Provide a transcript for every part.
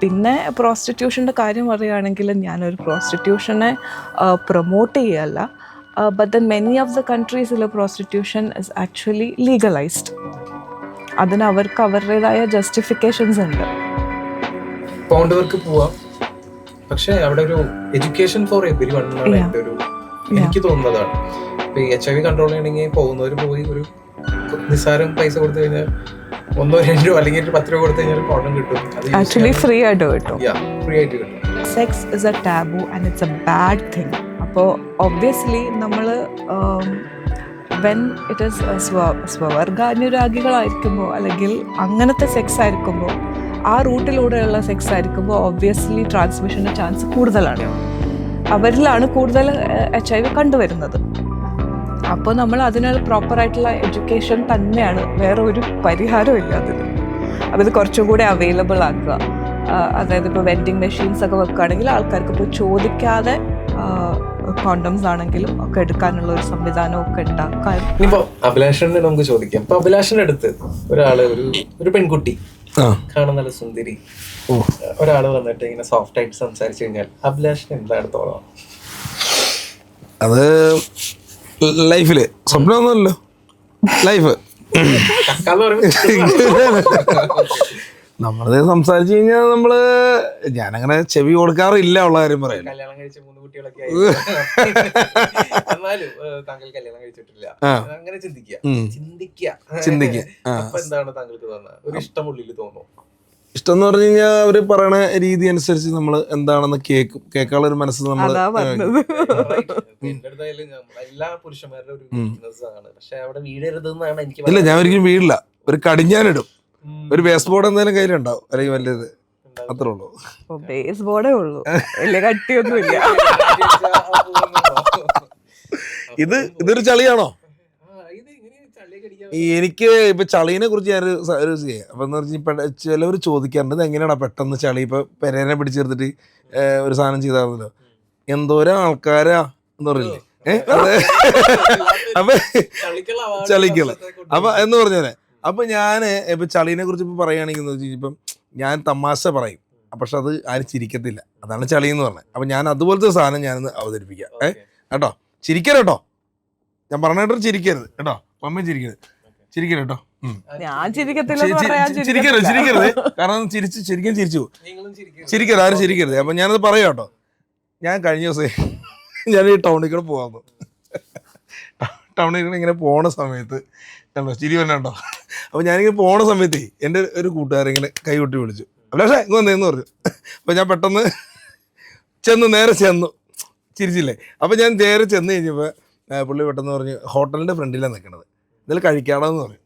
പിന്നെ പ്രോസ്റ്റിറ്റ്യൂഷൻ്റെ കാര്യം പറയുകയാണെങ്കിൽ ഞാനൊരു പ്രോസ്റ്റിറ്റ്യൂഷനെ പ്രൊമോട്ട് ചെയ്യല്ല. But then many of the കൺട്രീസിൽ പ്രോസ്റ്റിറ്റ്യൂഷൻ ഇസ് ആക്ച്വലി ലീഗലൈസ്ഡ്. അതിന് അവർക്ക് അവരുടേതായ ജസ്റ്റിഫിക്കേഷൻസ് ഉണ്ട്. പോണ്ടവർക്ക് പോവാം, പക്ഷെ അവിടെ ഒരു എഡ്യൂക്കേഷൻ ഫോർ എവരി വൺ എന്നാണ് എൻ്റെ ഒരു എനിക്ക് തോന്നുന്നതാണ്. ഇപ്പൊ ഈ HIV കൺട്രോൾ ചെയ്യണമെങ്കിൽ പോകുന്നവർ പോയി ഒരു നിസ്സാരം പൈസ കൊടുത്തു കഴിഞ്ഞാൽ 1-2 അല്ലെങ്കിൽ 10 രൂപ കൊടുത്തു കഴിഞ്ഞാൽ കോണ്ടം കിട്ടും. ആക്ച്വലി ഫ്രീ ആയിട്ട് കിട്ടും. ഫ്രീ ആയിട്ട് കിട്ടും. Sex is A taboo and it's A bad thing. അപ്പോൾ ഒബ്വിയസ്ലി നമ്മൾ വെൻ ഇറ്റ് ഈസ് സ്വവർഗ അനുരാഗികളായിരിക്കുമ്പോൾ അല്ലെങ്കിൽ അങ്ങനത്തെ സെക്സ് ആയിരിക്കുമ്പോൾ, ആ റൂട്ടിലൂടെയുള്ള സെക്സ് ആയിരിക്കുമ്പോൾ ഒബ്വിയസ്ലി ട്രാൻസ്മിഷൻ്റെ ചാൻസ് കൂടുതലാണ്. അവരിലാണ് കൂടുതൽ HIV കണ്ടുവരുന്നത്. അപ്പോൾ നമ്മൾ അതിനുള്ള പ്രോപ്പറായിട്ടുള്ള എഡ്യൂക്കേഷൻ തന്നെയാണ്, വേറെ ഒരു പരിഹാരവും ഇല്ല അതിന്. അപ്പോൾ ഇത് കുറച്ചും കൂടെ അവൈലബിൾ ആക്കുക. അതായത് ഇപ്പോൾ വെൻഡിങ് മെഷീൻസ് ഒക്കെ വെക്കുകയാണെങ്കിൽ ആൾക്കാർക്ക് ഇപ്പോൾ ചോദിക്കാതെ കോണ്ടംസ് ആണെങ്കിലും ഒക്കെ എടുക്കാനുള്ള ഒരു സംവിധാനം ഒക്കെ ഉണ്ടാക്കാൻ. ഇനിയിപ്പോ അഭിലാഷനെ നമുക്ക് ചോദിക്കാം. ഇപ്പൊ അഭിലാഷിന്റെ അടുത്ത് ഒരാള് ഒരു പെൺകുട്ടി കാണാൻ നല്ല സുന്ദരി ഒരാള് വന്നിട്ട് ഇങ്ങനെ സോഫ്റ്റ് ആയിട്ട് സംസാരിച്ചു കഴിഞ്ഞാൽ അഭിലാഷിന് എന്താണ് തോന്നുന്നത്? അത് ലൈഫില് സ്വപ്നമൊന്നുമല്ലോ, ലൈഫ് നമ്മളത് സംസാരിച്ചു കഴിഞ്ഞാൽ ഞാനങ്ങനെ ചെവി കൊടുക്കാറില്ല ഉള്ള കാര്യം പറയാം. കല്യാണം കഴിച്ച 3 കുട്ടികളൊക്കെ എന്നാലും താങ്കൾ കല്യാണം കഴിച്ചിട്ടില്ല, അങ്ങനെ ചിന്തിക്കുക. അപ്പൊ എന്താണ് താങ്കൾക്ക് തോന്നുന്നത്? ഒരു ഇഷ്ടമുള്ളിൽ തോന്നുന്നു? ഇഷ്ടം എന്ന് പറഞ്ഞു കഴിഞ്ഞാൽ അവര് പറയണ രീതി അനുസരിച്ച് നമ്മൾ എന്താണെന്ന് കേൾക്കാനുള്ള ഒരു മനസ്സ് നമ്മൾ എല്ലാ പുരുഷന്മാരുടെ ഒരു വീക്ക്നെസ് ആണ്. പക്ഷെ അവിടെ വീഴരുതെന്നാണ് എനിക്ക്. ഇല്ല, ഞാൻ ഒരിക്കലും വീടില്ല. ഒരു കടിഞ്ഞാനിടും, ഒരു ബേസ് ബോർഡ് എന്തായാലും കയ്യിലുണ്ടാവും, അല്ലെങ്കിൽ വല്ലത്, അത്രേ ഉള്ളൂ. ബേസ് ബോർഡേ ഉള്ളൂ, വലിയ കട്ടിയൊന്നുമില്ല. ഇതൊരു ചളിയാണോ? എനിക്ക് ഇപ്പൊ ചളീനെ കുറിച്ച് ഞാനൊരു ചെയ്യാം. അപ്പൊ എന്ന് പറഞ്ഞാൽ ചിലവർ ചോദിക്കാറുണ്ട്, ഇത് എങ്ങനെയാണോ പെട്ടെന്ന് ചളി ഇപ്പൊ പെരേനെ പിടിച്ചെടുത്തിട്ട് ഒരു സാധനം ചെയ്താണല്ലോ, എന്തോരം ആൾക്കാരാ എന്ന് പറയില്ലേ. അപ്പൊ ചളിക്കള അപ്പൊ എന്ന് പറഞ്ഞാലേ, അപ്പൊ ഞാന് ഇപ്പൊ ചളീനെ കുറിച്ച് ഇപ്പൊ പറയുകയാണെങ്കിൽ ഇപ്പം ഞാൻ തമാശ പറയും, പക്ഷെ അത് ആരും ചിരിക്കത്തില്ല. അതാണ് ചളി എന്ന് പറഞ്ഞത്. അപ്പൊ ഞാൻ അതുപോലത്തെ സാധനം ഞാനൊന്ന് അവതരിപ്പിക്കാം. കേട്ടോ, ചിരിക്കരുട്ടോ, ഞാൻ പറഞ്ഞിട്ട് ചിരിക്കരുത് കേട്ടോ. മമ്മി ചിരിക്കരുത് കേട്ടോ. ചിരിക്കരുത്, കാരണം ശരിക്കും ചിരിച്ചു ചിരിക്കരുത്, ആരും ചിരിക്കരുത്. അപ്പൊ ഞാനത് പറയാം കേട്ടോ. ഞാൻ കഴിഞ്ഞ ദിവസം ഞാൻ ഈ ടൗണിൽ കൂടെ പോകാമെന്നു, ടൗണിൽ കൂടെ ഇങ്ങനെ പോണ സമയത്ത് കണ്ടോ ചിരി വന്നോ. അപ്പൊ ഞാനിങ്ങനെ പോണ സമയത്തേ എൻ്റെ ഒരു കൂട്ടുകാരിങ്ങനെ കൈകൊട്ടി വിളിച്ചു, അഭിലാഷേ ഇങ്ങ് വന്നേന്ന് പറഞ്ഞു. അപ്പൊ ഞാൻ പെട്ടെന്ന് നേരെ ചെന്നു, ചിരിച്ചില്ലേ. അപ്പൊ ഞാൻ നേരെ ചെന്ന് കഴിഞ്ഞപ്പോ പുള്ളി പെട്ടെന്ന് പറഞ്ഞു, ഹോട്ടലിന്റെ ഫ്രണ്ടിലാണ് നിൽക്കണത്, ഇതിൽ കഴിക്കാടാന്ന് പറഞ്ഞു.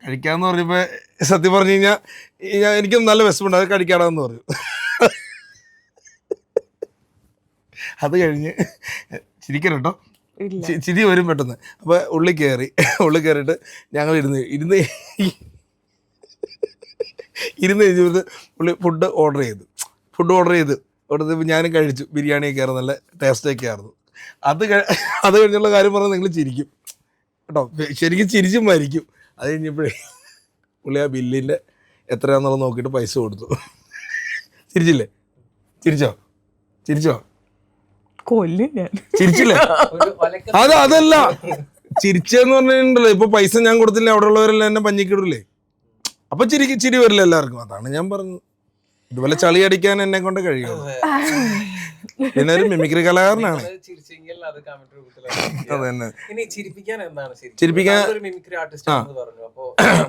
കഴിക്കാമെന്ന് പറഞ്ഞപ്പോൾ സത്യം പറഞ്ഞു കഴിഞ്ഞാൽ എനിക്കും നല്ല വിശപ്പുണ്ട്, അത് കഴിക്കാടാന്ന് പറഞ്ഞു. അത് കഴിഞ്ഞ് ചിരിക്കട്ടോ, ചിരി വരും പെട്ടെന്ന്. അപ്പോൾ ഉള്ളിൽ കയറിയിട്ട് ഞങ്ങൾ ഇരുന്ന് കഴിഞ്ഞപ്പോൾ പുള്ളി ഫുഡ് ഓർഡർ ചെയ്തു കൊടുത്തപ്പോൾ ഞാനും കഴിച്ചു. ബിരിയാണിയൊക്കെ ആയിരുന്നു, നല്ല ടേസ്റ്റൊക്കെ ആയിരുന്നു. അത് കഴിഞ്ഞുള്ള കാര്യം പറഞ്ഞാൽ നിങ്ങൾ ചിരിക്കും കേട്ടോ, ശരിക്കും ചിരിച്ചും മരിക്കും. അത് കഴിഞ്ഞപ്പോഴേ പുള്ളി ആ ബില്ലിൻ്റെ എത്രയാണെന്നുള്ളത് നോക്കിയിട്ട് പൈസ കൊടുത്തു. ചിരിച്ചില്ലേ? ചിരിച്ചോ? ചിരിച്ചില്ലേ? അതല്ല ചിരിച്ചെന്ന് പറഞ്ഞിട്ടുണ്ടല്ലോ, ഇപ്പൊ പൈസ ഞാൻ കൊടുത്തില്ല, അവിടെ ഉള്ളവരെല്ലാം എന്നെ പഞ്ഞിക്കിടില്ലേ, അപ്പൊ ചിരി വരില്ല എല്ലാവർക്കും. അതാണ് ഞാൻ പറഞ്ഞത്, ഇതുപോലെ ചളി അടിക്കാൻ എന്നെ കൊണ്ട് കഴിയും. പിന്നെ ഒരു മിമിക്രി കലാകാരനാണ്.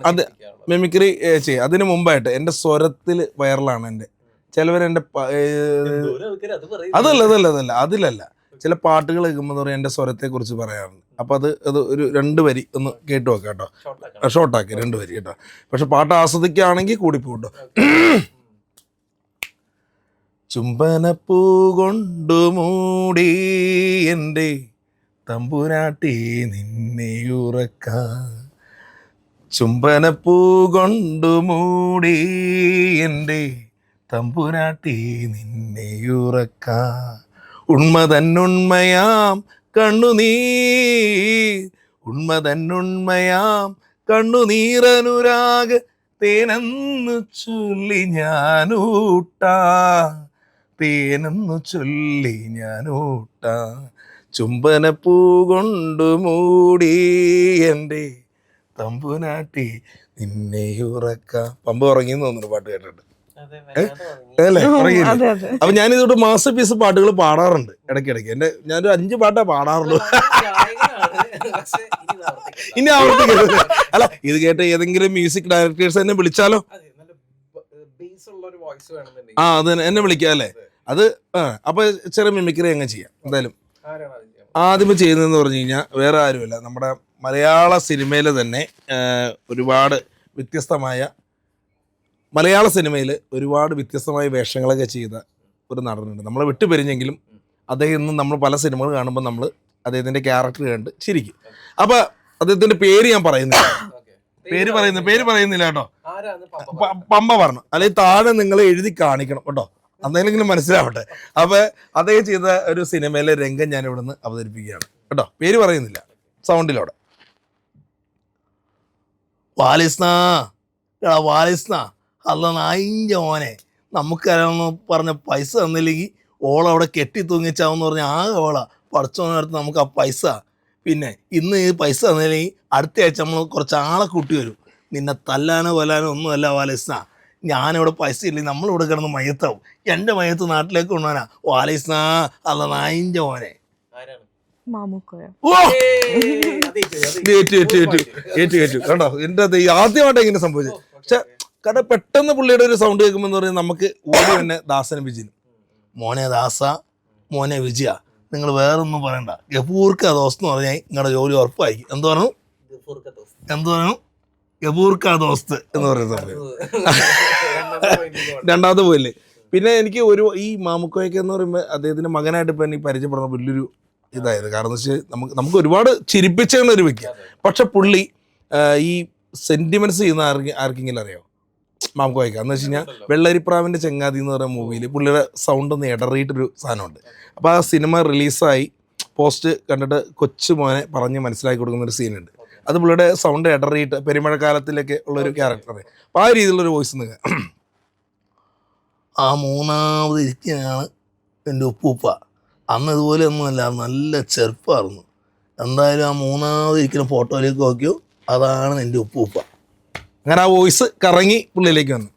അത് മിമിക്രി ചെയ്യും. അതിന് മുമ്പായിട്ട് എൻ്റെ സ്വരത്തിൽ വൈറലാണ്. എൻ്റെ ചിലവരെൻ്റെ അതിലല്ല ചില പാട്ടുകൾ കേൾക്കുമ്പോൾ പറയും എൻ്റെ സ്വരത്തെ കുറിച്ച് പറയാറുണ്ട്. അപ്പൊ അത് ഒരു 2 വരി ഒന്ന് കേട്ടു വെക്കാം കേട്ടോ, ഷോർട്ടാക്കി 2 വരി കേട്ടോ. പക്ഷെ പാട്ട് ആസ്വദിക്കുകയാണെങ്കിൽ കൂടിപ്പോട്ടോ. ചുംബനപ്പൂ കൊണ്ടു മൂടി എൻ്റെ തമ്പുരാട്ടി നിന്നെ ഉറക്കാൻ, ചുംബനപ്പൂ കൊണ്ടു മൂടി എൻ്റെ തമ്പുരാട്ടി നിന്നെ ഉറക്കാൻ, ഉണ്മതന്നുണ്മയാം കണ്ണുനീർ കണ്ണുനീരനുരാഗ തേനെന്നു ചൊല്ലി ഞാനൂട്ടാ, തേനെന്നു ചൊല്ലി ഞാനൂട്ടാ, ചുംബനപ്പൂ കൊണ്ടു മൂടി എൻ്റെ തമ്പുനാട്ടി നിന്നെ ഉറക്കാം. പമ്പ ഉറങ്ങിന്ന് തോന്നുന്നു പാട്ട് കേട്ടിട്ട് അല്ലേ? ഉറങ്ങിയില്ലേ? അതെ അതെ. അപ്പൊ ഞാനിതോട്ട് മാസ്റ്റർ പീസ് പാട്ടുകൾ പാടാറുണ്ട് ഇടയ്ക്കിടയ്ക്ക്. ഞാനൊരു 5 പാട്ടേ പാടാറുള്ളൂ. ഇനി ആവർത്തിക്കരുത്. അല്ല, ഇത് കേട്ട് ഏതെങ്കിലും മ്യൂസിക് ഡയറക്ടേഴ്സ് എന്നെ വിളിച്ചാലോ? ആ, അത് എന്നെ വിളിക്കാം അല്ലേ? അത് അപ്പൊ ചെറിയ മിമിക്രി അങ്ങ് ചെയ്യാം. എന്തായാലും ആദ്യമേ ചെയ്യുന്നതെന്ന് പറഞ്ഞു കഴിഞ്ഞാൽ വേറെ ആരുമില്ല, നമ്മുടെ മലയാള സിനിമയിൽ തന്നെ ഒരുപാട് വ്യത്യസ്തമായ വേഷങ്ങളൊക്കെ ചെയ്ത ഒരു നടനുണ്ട്. നമ്മളെ വിട്ടുപിരിഞ്ഞെങ്കിലും അദ്ദേഹം ഇന്ന് നമ്മൾ പല സിനിമകൾ കാണുമ്പോൾ നമ്മൾ അദ്ദേഹത്തിൻ്റെ ക്യാരക്ടർ കണ്ട് ചിരിക്കും. അപ്പോൾ അദ്ദേഹത്തിൻ്റെ പേര് ഞാൻ പറയുന്നില്ല, പേര് പറയുന്നില്ല കേട്ടോ. പമ്പ പറഞ്ഞു, അല്ലെങ്കിൽ താഴെ നിങ്ങൾ എഴുതി കാണിക്കണം കേട്ടോ, എന്തെങ്കിലും മനസ്സിലാവട്ടെ. അപ്പോൾ അദ്ദേഹം ചെയ്ത ഒരു സിനിമയിലെ രംഗം ഞാൻ ഇവിടുന്ന് അവതരിപ്പിക്കുകയാണ് കേട്ടോ. പേര് പറയുന്നില്ല, സൗണ്ടിലോടെ. വാലിസ്ന അല്ല നായിൻ്റെ മോനെ, നമുക്കറിയാമെന്ന് പറഞ്ഞ പൈസ തന്നില്ലെങ്കിൽ ഓളവിടെ കെട്ടി തൂങ്ങിച്ചാവെന്ന് പറഞ്ഞാൽ ആകെ ഓള പഠിച്ചോന്നടുത്ത് നമുക്ക് ആ പൈസ. പിന്നെ ഇന്ന് ഈ പൈസ തന്നില്ലെങ്കിൽ അടുത്ത ആഴ്ച നമ്മൾ കുറച്ച് ആളെ കൂട്ടി വരും. നിന്നെ തല്ലാനോ കൊല്ലാനോ ഒന്നുമല്ല വാലിസ്ന, ഞാനിവിടെ പൈസ ഇല്ലെങ്കിൽ നമ്മളിവിടെ കിടന്ന് മയത്താവും. എൻ്റെ മയത്ത് നാട്ടിലേക്ക് കൊണ്ടുപോകാനാ. വാലിസ്ന അല്ല നായിൻ്റെ മോനെ. കേട്ടോ, എൻ്റെ അത് ആദ്യമായിട്ട് ഇങ്ങനെ സംഭവിച്ചത്. പക്ഷെ കാരണം പെട്ടെന്ന് പുള്ളിയുടെ ഒരു സൗണ്ട് കേൾക്കുമ്പോൾ എന്ന് പറയുന്നത് നമുക്ക് ഓടി തന്നെ ദാസനും വിജയനും. മോനെ ദാസ, മോനെ വിജയ, നിങ്ങൾ വേറൊന്നും പറയണ്ട, ഗഫൂർക്ക ദോസ്ത് എന്ന് പറഞ്ഞാൽ നിങ്ങളുടെ ജോലി ഉറപ്പായിരിക്കും. എന്ത് പറഞ്ഞു? ഗഫൂർക്ക ദോസ്ത് എന്ന് പറയുന്ന സമയം രണ്ടാമത്തെ പോയില്ലേ. പിന്നെ എനിക്ക് ഈ മാമുക്കോയൊക്കെ എന്ന് പറയുമ്പോൾ അദ്ദേഹത്തിൻ്റെ മകനായിട്ട് ഇപ്പം എനിക്ക് പരിചയപ്പെടുന്ന വലിയൊരു ഇതായത്. കാരണം എന്ന് വെച്ചാൽ നമുക്ക് ഒരുപാട് ചിരിപ്പിച്ചുള്ള ഒരു വ്യക്തിയാണ്. പക്ഷെ പുള്ളി ഈ സെന്റിമെന്റ്സ് ചെയ്യുന്ന ആർക്കെങ്കിലും അറിയോ? മാമുക്കോയ്ക്ക എന്ന് വെച്ച് കഴിഞ്ഞാൽ വെള്ളരിപ്രാവിൻ്റെ ചെങ്ങാതി എന്ന് പറയുന്ന മൂവിയിൽ പുള്ളിയുടെ സൗണ്ട് ഒന്ന് ഇടറിയിട്ടൊരു സാധനമുണ്ട്. അപ്പോൾ ആ സിനിമ റിലീസായി പോസ്റ്റ് കണ്ടിട്ട് കൊച്ചു മോനെ പറഞ്ഞ് മനസ്സിലാക്കി കൊടുക്കുന്നൊരു സീനുണ്ട്. അത് പുള്ളിയുടെ സൗണ്ട് ഇടറിയിട്ട് പെരുമഴക്കാലത്തിലൊക്കെ ഉള്ളൊരു ക്യാരക്ടർ. അപ്പോൾ ആ രീതിയിലുള്ളൊരു വോയിസ് നിങ്ങൾ ആ മൂന്നാമത് ഇരിക്കുന്നതാണ് എൻ്റെ ഉപ്പൂപ്പ. അന്ന് ഇതുപോലെ ഒന്നുമല്ല, നല്ല ചെറുപ്പമായിരുന്നു. എന്തായാലും ആ മൂന്നാമത് ഇരിക്കുന്ന ഫോട്ടോയിലേക്ക് നോക്കിയോ, അതാണ് എൻ്റെ ഉപ്പൂപ്പ. അങ്ങനെ ആ വോയിസ് കറങ്ങി പുള്ളിയിലേക്ക് വന്നു.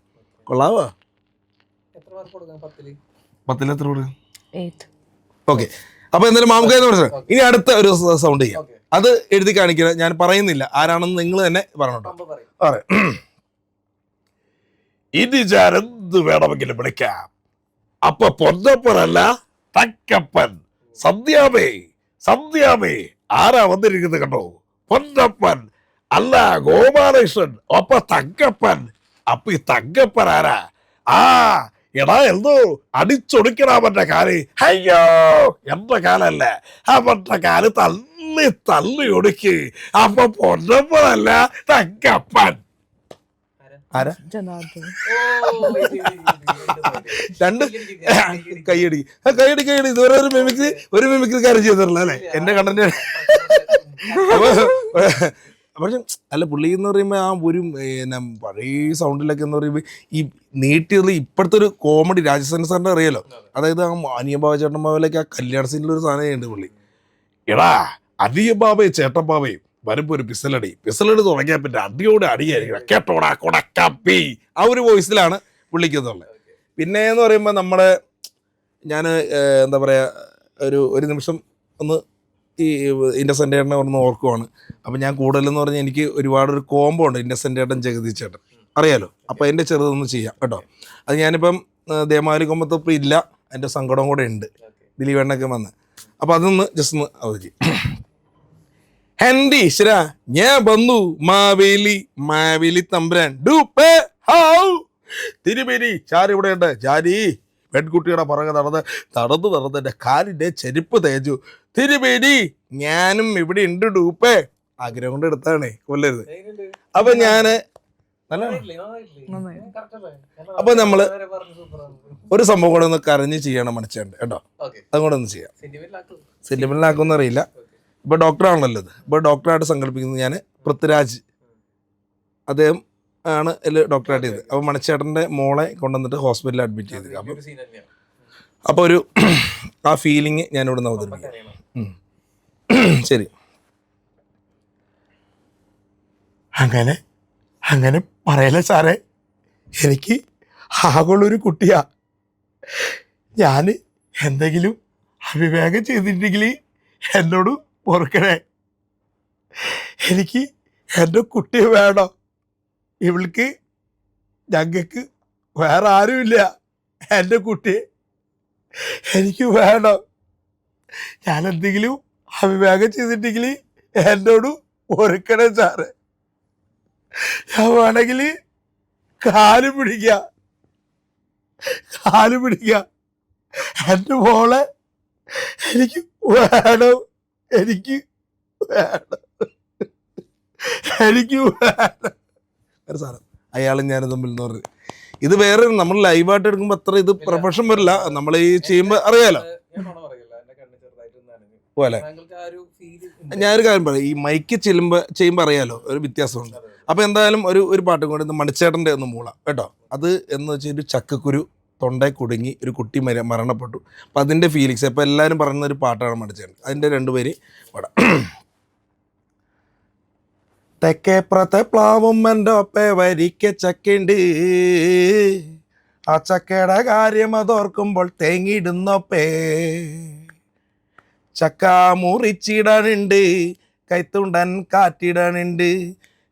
കൊള്ളാവോ? 10 എത്ര കൊടുക്കും? 8. ഓക്കെ. അപ്പൊ എന്തായാലും മാമുക്കയെന്ന് പറഞ്ഞത്. ഇനി അടുത്ത ഒരു സൗണ്ട് ചെയ്യാം, അത് എഴുതി കാണിക്കുക. ഞാൻ പറയുന്നില്ല ആരാണെന്ന്, നിങ്ങൾ തന്നെ പറഞ്ഞോട്ടോ. ഇനി ഞാൻ എന്ത് വേണമെങ്കിലും വിളിക്കാം. അപ്പൊ പൊന്നപ്പനല്ല, തക്കപ്പൻ. സന്ധ്യാമേ ആരാ വന്നിരിക്കുന്നത് കണ്ടോ? പൊന്നപ്പൻ അല്ല, ഗോപാലകൃഷ്ണൻ. അപ്പൊ തങ്കപ്പൻ. അപ്പൊ ഈ തങ്കപ്പൻ ആരാ? എടാ എന്തോ അടിച്ചൊടുക്കണാവന്റെ കാല്. അയ്യോ, എന്റെ കാലല്ല, അവന്റെ കാല് തള്ളി ഒടുക്കി. അപ്പൊ പൊന്നപ്പനല്ല, തങ്കപ്പൻ. ആരാ? രണ്ട് കൈയടി. ഇതുവരെ ഒരു മിമിക്രിക്കാരൻ ചെയ്തിട്ടില്ല അല്ലേ എന്റെ കണ്ടന്റ്. പക്ഷെ അല്ല, പുള്ളി എന്ന് പറയുമ്പോൾ ആ ഒരു പഴയ സൗണ്ടിലൊക്കെ എന്ന് പറയുമ്പോൾ ഈ നീട്ടിയത് ഇപ്പോഴത്തെ ഒരു കോമഡി രാജസ്ഥാൻ സാറിൻ്റെ അറിയാലോ. അതായത് ആ അനിയബാബ ചേട്ടൻ ബാബയിലേക്ക് ആ കല്യാണ സീനിലൊരു സാധനം ഉണ്ട് പുള്ളി. എടാ അനിയബാബയും ചേട്ടൻ ബാബയും വരുമ്പോൾ ഒരു പിസലടി തുടങ്ങിയാൽ പിന്നെ അടിയോടെ അടിയായിരിക്കണം കേട്ടോടാ കൊടക്കപ്പി. ആ ഒരു വോയിസിലാണ് പുള്ളിക്കുന്നുള്ളത്. പിന്നെ എന്ന് പറയുമ്പോൾ നമ്മുടെ ഞാൻ എന്താ പറയുക, ഒരു നിമിഷം ഒന്ന് ഈ ഇന്നസെൻ്റ് ചേട്ടനെ ഒന്ന് ഓർക്കുവാണ്. അപ്പം ഞാൻ കൂടുതലെന്ന് പറഞ്ഞാൽ എനിക്ക് ഒരുപാടൊരു കോംബോ ഉണ്ട്, ഇന്നസെൻ്റ് ചേട്ടൻ ജഗദീഷ് ചേട്ടൻ അറിയാലോ. അപ്പോൾ അതിൻ്റെ ചെറുതൊന്ന് ചെയ്യാം കേട്ടോ. അത് ഞാനിപ്പം ദേമാലി കൊമ്പത്തപ്പം ഇല്ല, എൻ്റെ സങ്കടം കൂടെ ഉണ്ട്, ദിലീപേണ്ണൊക്കെ വന്ന്. അപ്പോൾ അതൊന്ന് ജസ്റ്റ് ഒന്ന് അവതരി. ഹെൻഡി ഈശ്വര, ഞാൻ വന്നു മാവേലി തമ്പുരാൻ ഡൂപ്പേ ഹൗ തിരുമേനി ചാരി ഇവിടെ ഉണ്ട്. ചാരി പെൺകുട്ടിയുടെ പുറകെ നടന്ന് എൻ്റെ കാലിൻ്റെ ചെരുപ്പ് തേച്ചു. തിരുമേനി ഞാനും ഇവിടെ ഉണ്ട് ഡൂപ്പേ. ആഗ്രഹം കൊണ്ട് എടുത്താണേ, കൊല്ലരുത്. അപ്പൊ ഞാന് അപ്പൊ നമ്മള് ഒരു സംഭവം കൂടെ ഒന്ന് കരഞ്ഞ് ചെയ്യണം മനസ്സിലുണ്ട് കേട്ടോ. അതുകൂടെ ഒന്ന് ചെയ്യാം. സെന്റിമെന്റിലാക്കുമെന്ന് അറിയില്ല. ഇപ്പൊ ഡോക്ടറാണല്ലോ ഇത്. ഇപ്പൊ ഡോക്ടറായിട്ട് സങ്കല്പിക്കുന്നത് ഞാൻ പൃഥ്വിരാജ്. അദ്ദേഹം ആണ് ഡോക്ടറായിട്ട് ചെയ്തത്. അപ്പോൾ മണിച്ചേട്ടൻ്റെ മോളെ കൊണ്ടുവന്നിട്ട് ഹോസ്പിറ്റലിൽ അഡ്മിറ്റ് ചെയ്തത്. അപ്പോൾ ഒരു ആ ഫീലിംഗ് ഞാനിവിടെ നിന്ന് അവതരിപ്പിക്കാം. ശരി. അങ്ങനെ പറയല്ലേ സാറേ, എനിക്ക് ആകുള്ളൊരു കുട്ടിയാ. ഞാൻ എന്തെങ്കിലും അവിവേകം ചെയ്തിട്ടുണ്ടെങ്കിൽ എന്നോട് ഓർക്കണേ. എനിക്ക് എൻ്റെ കുട്ടിയെ വേണം. ഇവൾക്ക് ഞങ്ങൾക്ക് വേറെ ആരുമില്ല. എൻ്റെ കുട്ടിയെ എനിക്ക് വേണം. ഞാൻ എന്തെങ്കിലും അവിവേകം ചെയ്തിട്ടുണ്ടെങ്കിൽ എന്നോട് ഓർക്കണേ സാറേ. ഞാൻ വേണമെങ്കിൽ കാല് പിടിക്കുക. എൻ്റെ മോളെ എനിക്ക് വേണം. സാധനം അയാളും ഞാനും തമ്മിൽ എന്ന് പറഞ്ഞത് ഇത് വേറെ. നമ്മൾ ലൈവായിട്ട് എടുക്കുമ്പോൾ അത്ര ഇത് പ്രൊഫഷൻ വരില്ല. നമ്മൾ ഈ ചെയ്യുമ്പോൾ അറിയാലോ പോലെ. ഞാനൊരു കാര്യം പറയാം, ഈ മൈക്ക് ചെയ്യുമ്പോൾ അറിയാലോ ഒരു വ്യത്യാസമുണ്ട്. അപ്പോൾ എന്തായാലും ഒരു പാട്ടും കൂടി ഇന്ന് മണിച്ചേട്ടൻ്റെ ഒന്ന് മൂളാം കേട്ടോ. അത് എന്ന് വെച്ചാൽ ഒരു ചക്കക്കുരു തൊണ്ടയിൽ കുടുങ്ങി ഒരു കുട്ടി മരണപ്പെട്ടു. അപ്പോൾ അതിൻ്റെ ഫീലിങ്സ് ഇപ്പോൾ എല്ലാവരും പറയുന്ന ഒരു പാട്ടാണ് മണിച്ചേട്ടൻ. അതിൻ്റെ 2 പേര് പാടാം. തെക്കേപ്പുറത്തെ പ്ലാവും എൻ്റെ ഒപ്പേ വരിക്ക ചക്കയുണ്ട്, ആ ചക്കയുടെ കാര്യം അതോർക്കുമ്പോൾ തേങ്ങിയിടുന്നൊപ്പേ. ചക്ക മുറിച്ചിടാനുണ്ട്, കൈത്തുണ്ടൻ കാറ്റിടാനുണ്ട്,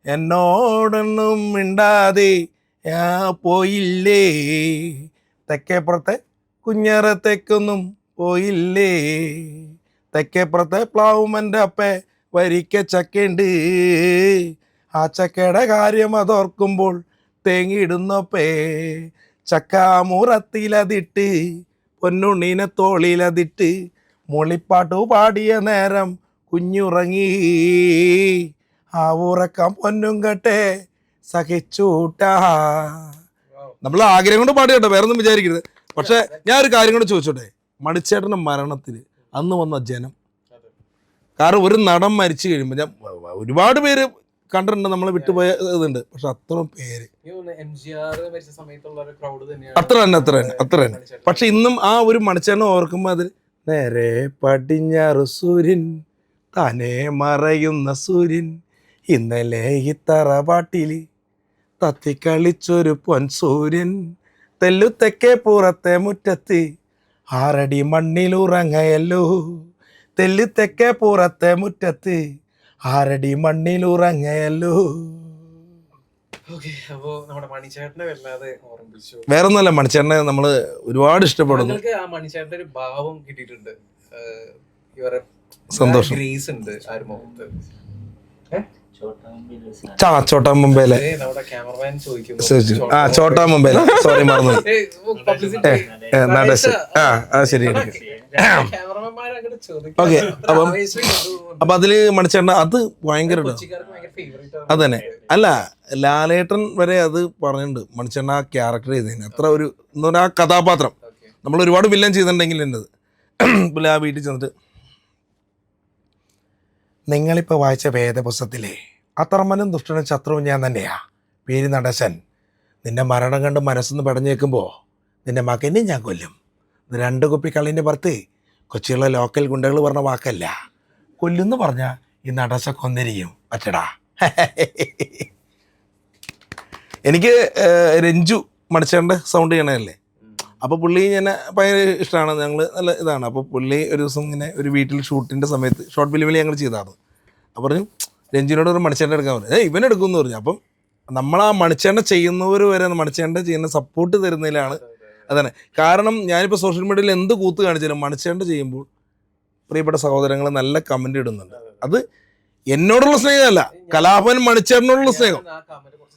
എന്നോടൊന്നും മിണ്ടാതെ പോയില്ലേ. തെക്കേപ്പുറത്തെ കുഞ്ഞറത്തേക്കൊന്നും പോയില്ലേ. തെക്കേപ്പുറത്തെ പ്ലാവും എൻ്റെ ഒപ്പേ വരിക്ക ചക്കയുണ്ട്, ആ ചക്കയുടെ കാര്യം അതോർക്കുമ്പോൾ തേങ്ങിയിടുന്നൊപ്പേ. ചക്ക മുറത്തിലതിട്ട് പൊന്നുണ്ണീനെ തോളിലതിട്ട് മുളിപ്പാട്ടു പാടിയ നേരം കുഞ്ഞുറങ്ങി. ആ ഉറക്കം പൊന്നും കെട്ടെ സഹിച്ചൂട്ടാ. നമ്മൾ ആഗ്രഹം കൊണ്ട് പാടി കേട്ടോ, വേറെ ഒന്നും വിചാരിക്കരുത്. പക്ഷെ ഞാൻ ഒരു കാര്യം കൂടെ ചോദിച്ചോട്ടെ, മണിച്ചേട്ടൻ്റെ മരണത്തിൽ അന്ന് വന്ന ജനം. കാരണം ഒരു നടൻ മരിച്ചു കഴിയുമ്പോൾ ഞാൻ ഒരുപാട് പേര് കണ്ടിട്ടുണ്ട്, നമ്മളെ വിട്ടുപോയ ഇതുണ്ട്. പക്ഷെ അത്ര പേര് അത്ര തന്നെ. പക്ഷെ ഇന്നും ആ ഒരു മണിച്ചേട്ടനെ ഓർക്കുമ്പോൾ അതിൽ നേരെ പടിഞ്ഞാറ് സൂര്യൻ താനേ മറയുന്ന സൂര്യൻ, ഇന്നലെ ഈ തറവാട്ടിൽ തത്തിക്കളിച്ചൊരു പൊൻസൂര്യൻ, തെല്ലു തെക്കേ പുറത്തെ മുറ്റത്ത് 6 അടി മണ്ണിലുറങ്ങയല്ലോ, തെല്ലു തെക്കേ പുറത്തെ മുറ്റത്ത് 6 അടി മണ്ണിലുറങ്ങയല്ലോ. വേറൊന്നുമല്ല, മണിച്ചേട്ടനെ നമ്മൾ ഒരുപാട് ഇഷ്ടപ്പെടുന്നു. സന്തോഷം. ചോട്ടാ മുംബൈയിലെ ചോട്ടാ മുംബൈയിലെ സോറി മറന്നു. നടേശ് ശരി. ഓക്കെ. അപ്പം അതില് മണിച്ചേട്ടൻ അത് ഭയങ്കര അത് തന്നെ. അല്ല, ലാലേട്ടൻ വരെ അത് പറഞ്ഞിട്ടുണ്ട് മണിച്ചേട്ടൻ ആ ക്യാരക്ടർ ചെയ്തതിന് അത്ര ഒരു എന്താ പറയുക, ആ കഥാപാത്രം നമ്മൾ ഒരുപാട് വില്ലൻ ചെയ്തിട്ടുണ്ടെങ്കിൽ എന്നത് പിന്നെ ആ വീട്ടിൽ ചെന്നിട്ട് നിങ്ങളിപ്പോൾ വായിച്ച വേദപുസ്തകത്തിലെ അത്രമനും ദുഷ്ടനും ശത്രുവും ഞാൻ തന്നെയാ, പേര് നടേശൻ. നിന്റെ മരണം കണ്ട് മനസ്സൊന്ന് പടഞ്ഞേക്കുമ്പോൾ നിന്റെ മകനെ ഞാൻ കൊല്ലും. 2 കുപ്പി കള്ളിൻ്റെ പുറത്ത് കൊച്ചിയുള്ള ലോക്കൽ ഗുണ്ടകൾ പറഞ്ഞ വാക്കല്ല, കൊല്ലുന്ന് പറഞ്ഞാൽ ഈ നടേശ കൊന്നിരിക്കും പറ്റടാ. എനിക്ക് രഞ്ജു മണിച്ചേട്ടൻ്റെ സൗണ്ട് ചെയ്യണതല്ലേ, അപ്പോൾ പുള്ളി എന്നെ ഭയങ്കര ഇഷ്ടമാണ്. ഞങ്ങൾ നല്ല ഇതാണ്. അപ്പോൾ പുള്ളി ഒരു ദിവസം ഇങ്ങനെ ഒരു വീട്ടിൽ ഷൂട്ടിൻ്റെ സമയത്ത് ഷോർട്ട് ഫിലിമിൽ ഞങ്ങൾ ചെയ്തതാണ്. അപ്പോൾ പറഞ്ഞു രഞ്ജിനോട് ഒരു മണിച്ചേട്ടൻ എടുക്കാൻ പറഞ്ഞു. ഇവനെടുക്കുമെന്ന് പറഞ്ഞു. അപ്പം നമ്മൾ ആ മണിച്ചേട്ടൻ ചെയ്യുന്നവർ വരെ മണിച്ചേട്ടൻ ചെയ്യുന്ന സപ്പോർട്ട് തരുന്നതിലാണ്. അതാണ് കാരണം. ഞാനിപ്പോൾ സോഷ്യൽ മീഡിയയിൽ എന്ത് കൂത്ത് കാണിച്ചാലും മണിച്ചേട്ടൻ ചെയ്യുമ്പോൾ പ്രിയപ്പെട്ട സഹോദരങ്ങൾ നല്ല കമൻറ്റ് ഇടുന്നുണ്ട്. അത് എന്നോടുള്ള സ്നേഹമല്ല, കലാഭവൻ മണിച്ചേട്ടനോടുള്ള സ്നേഹം.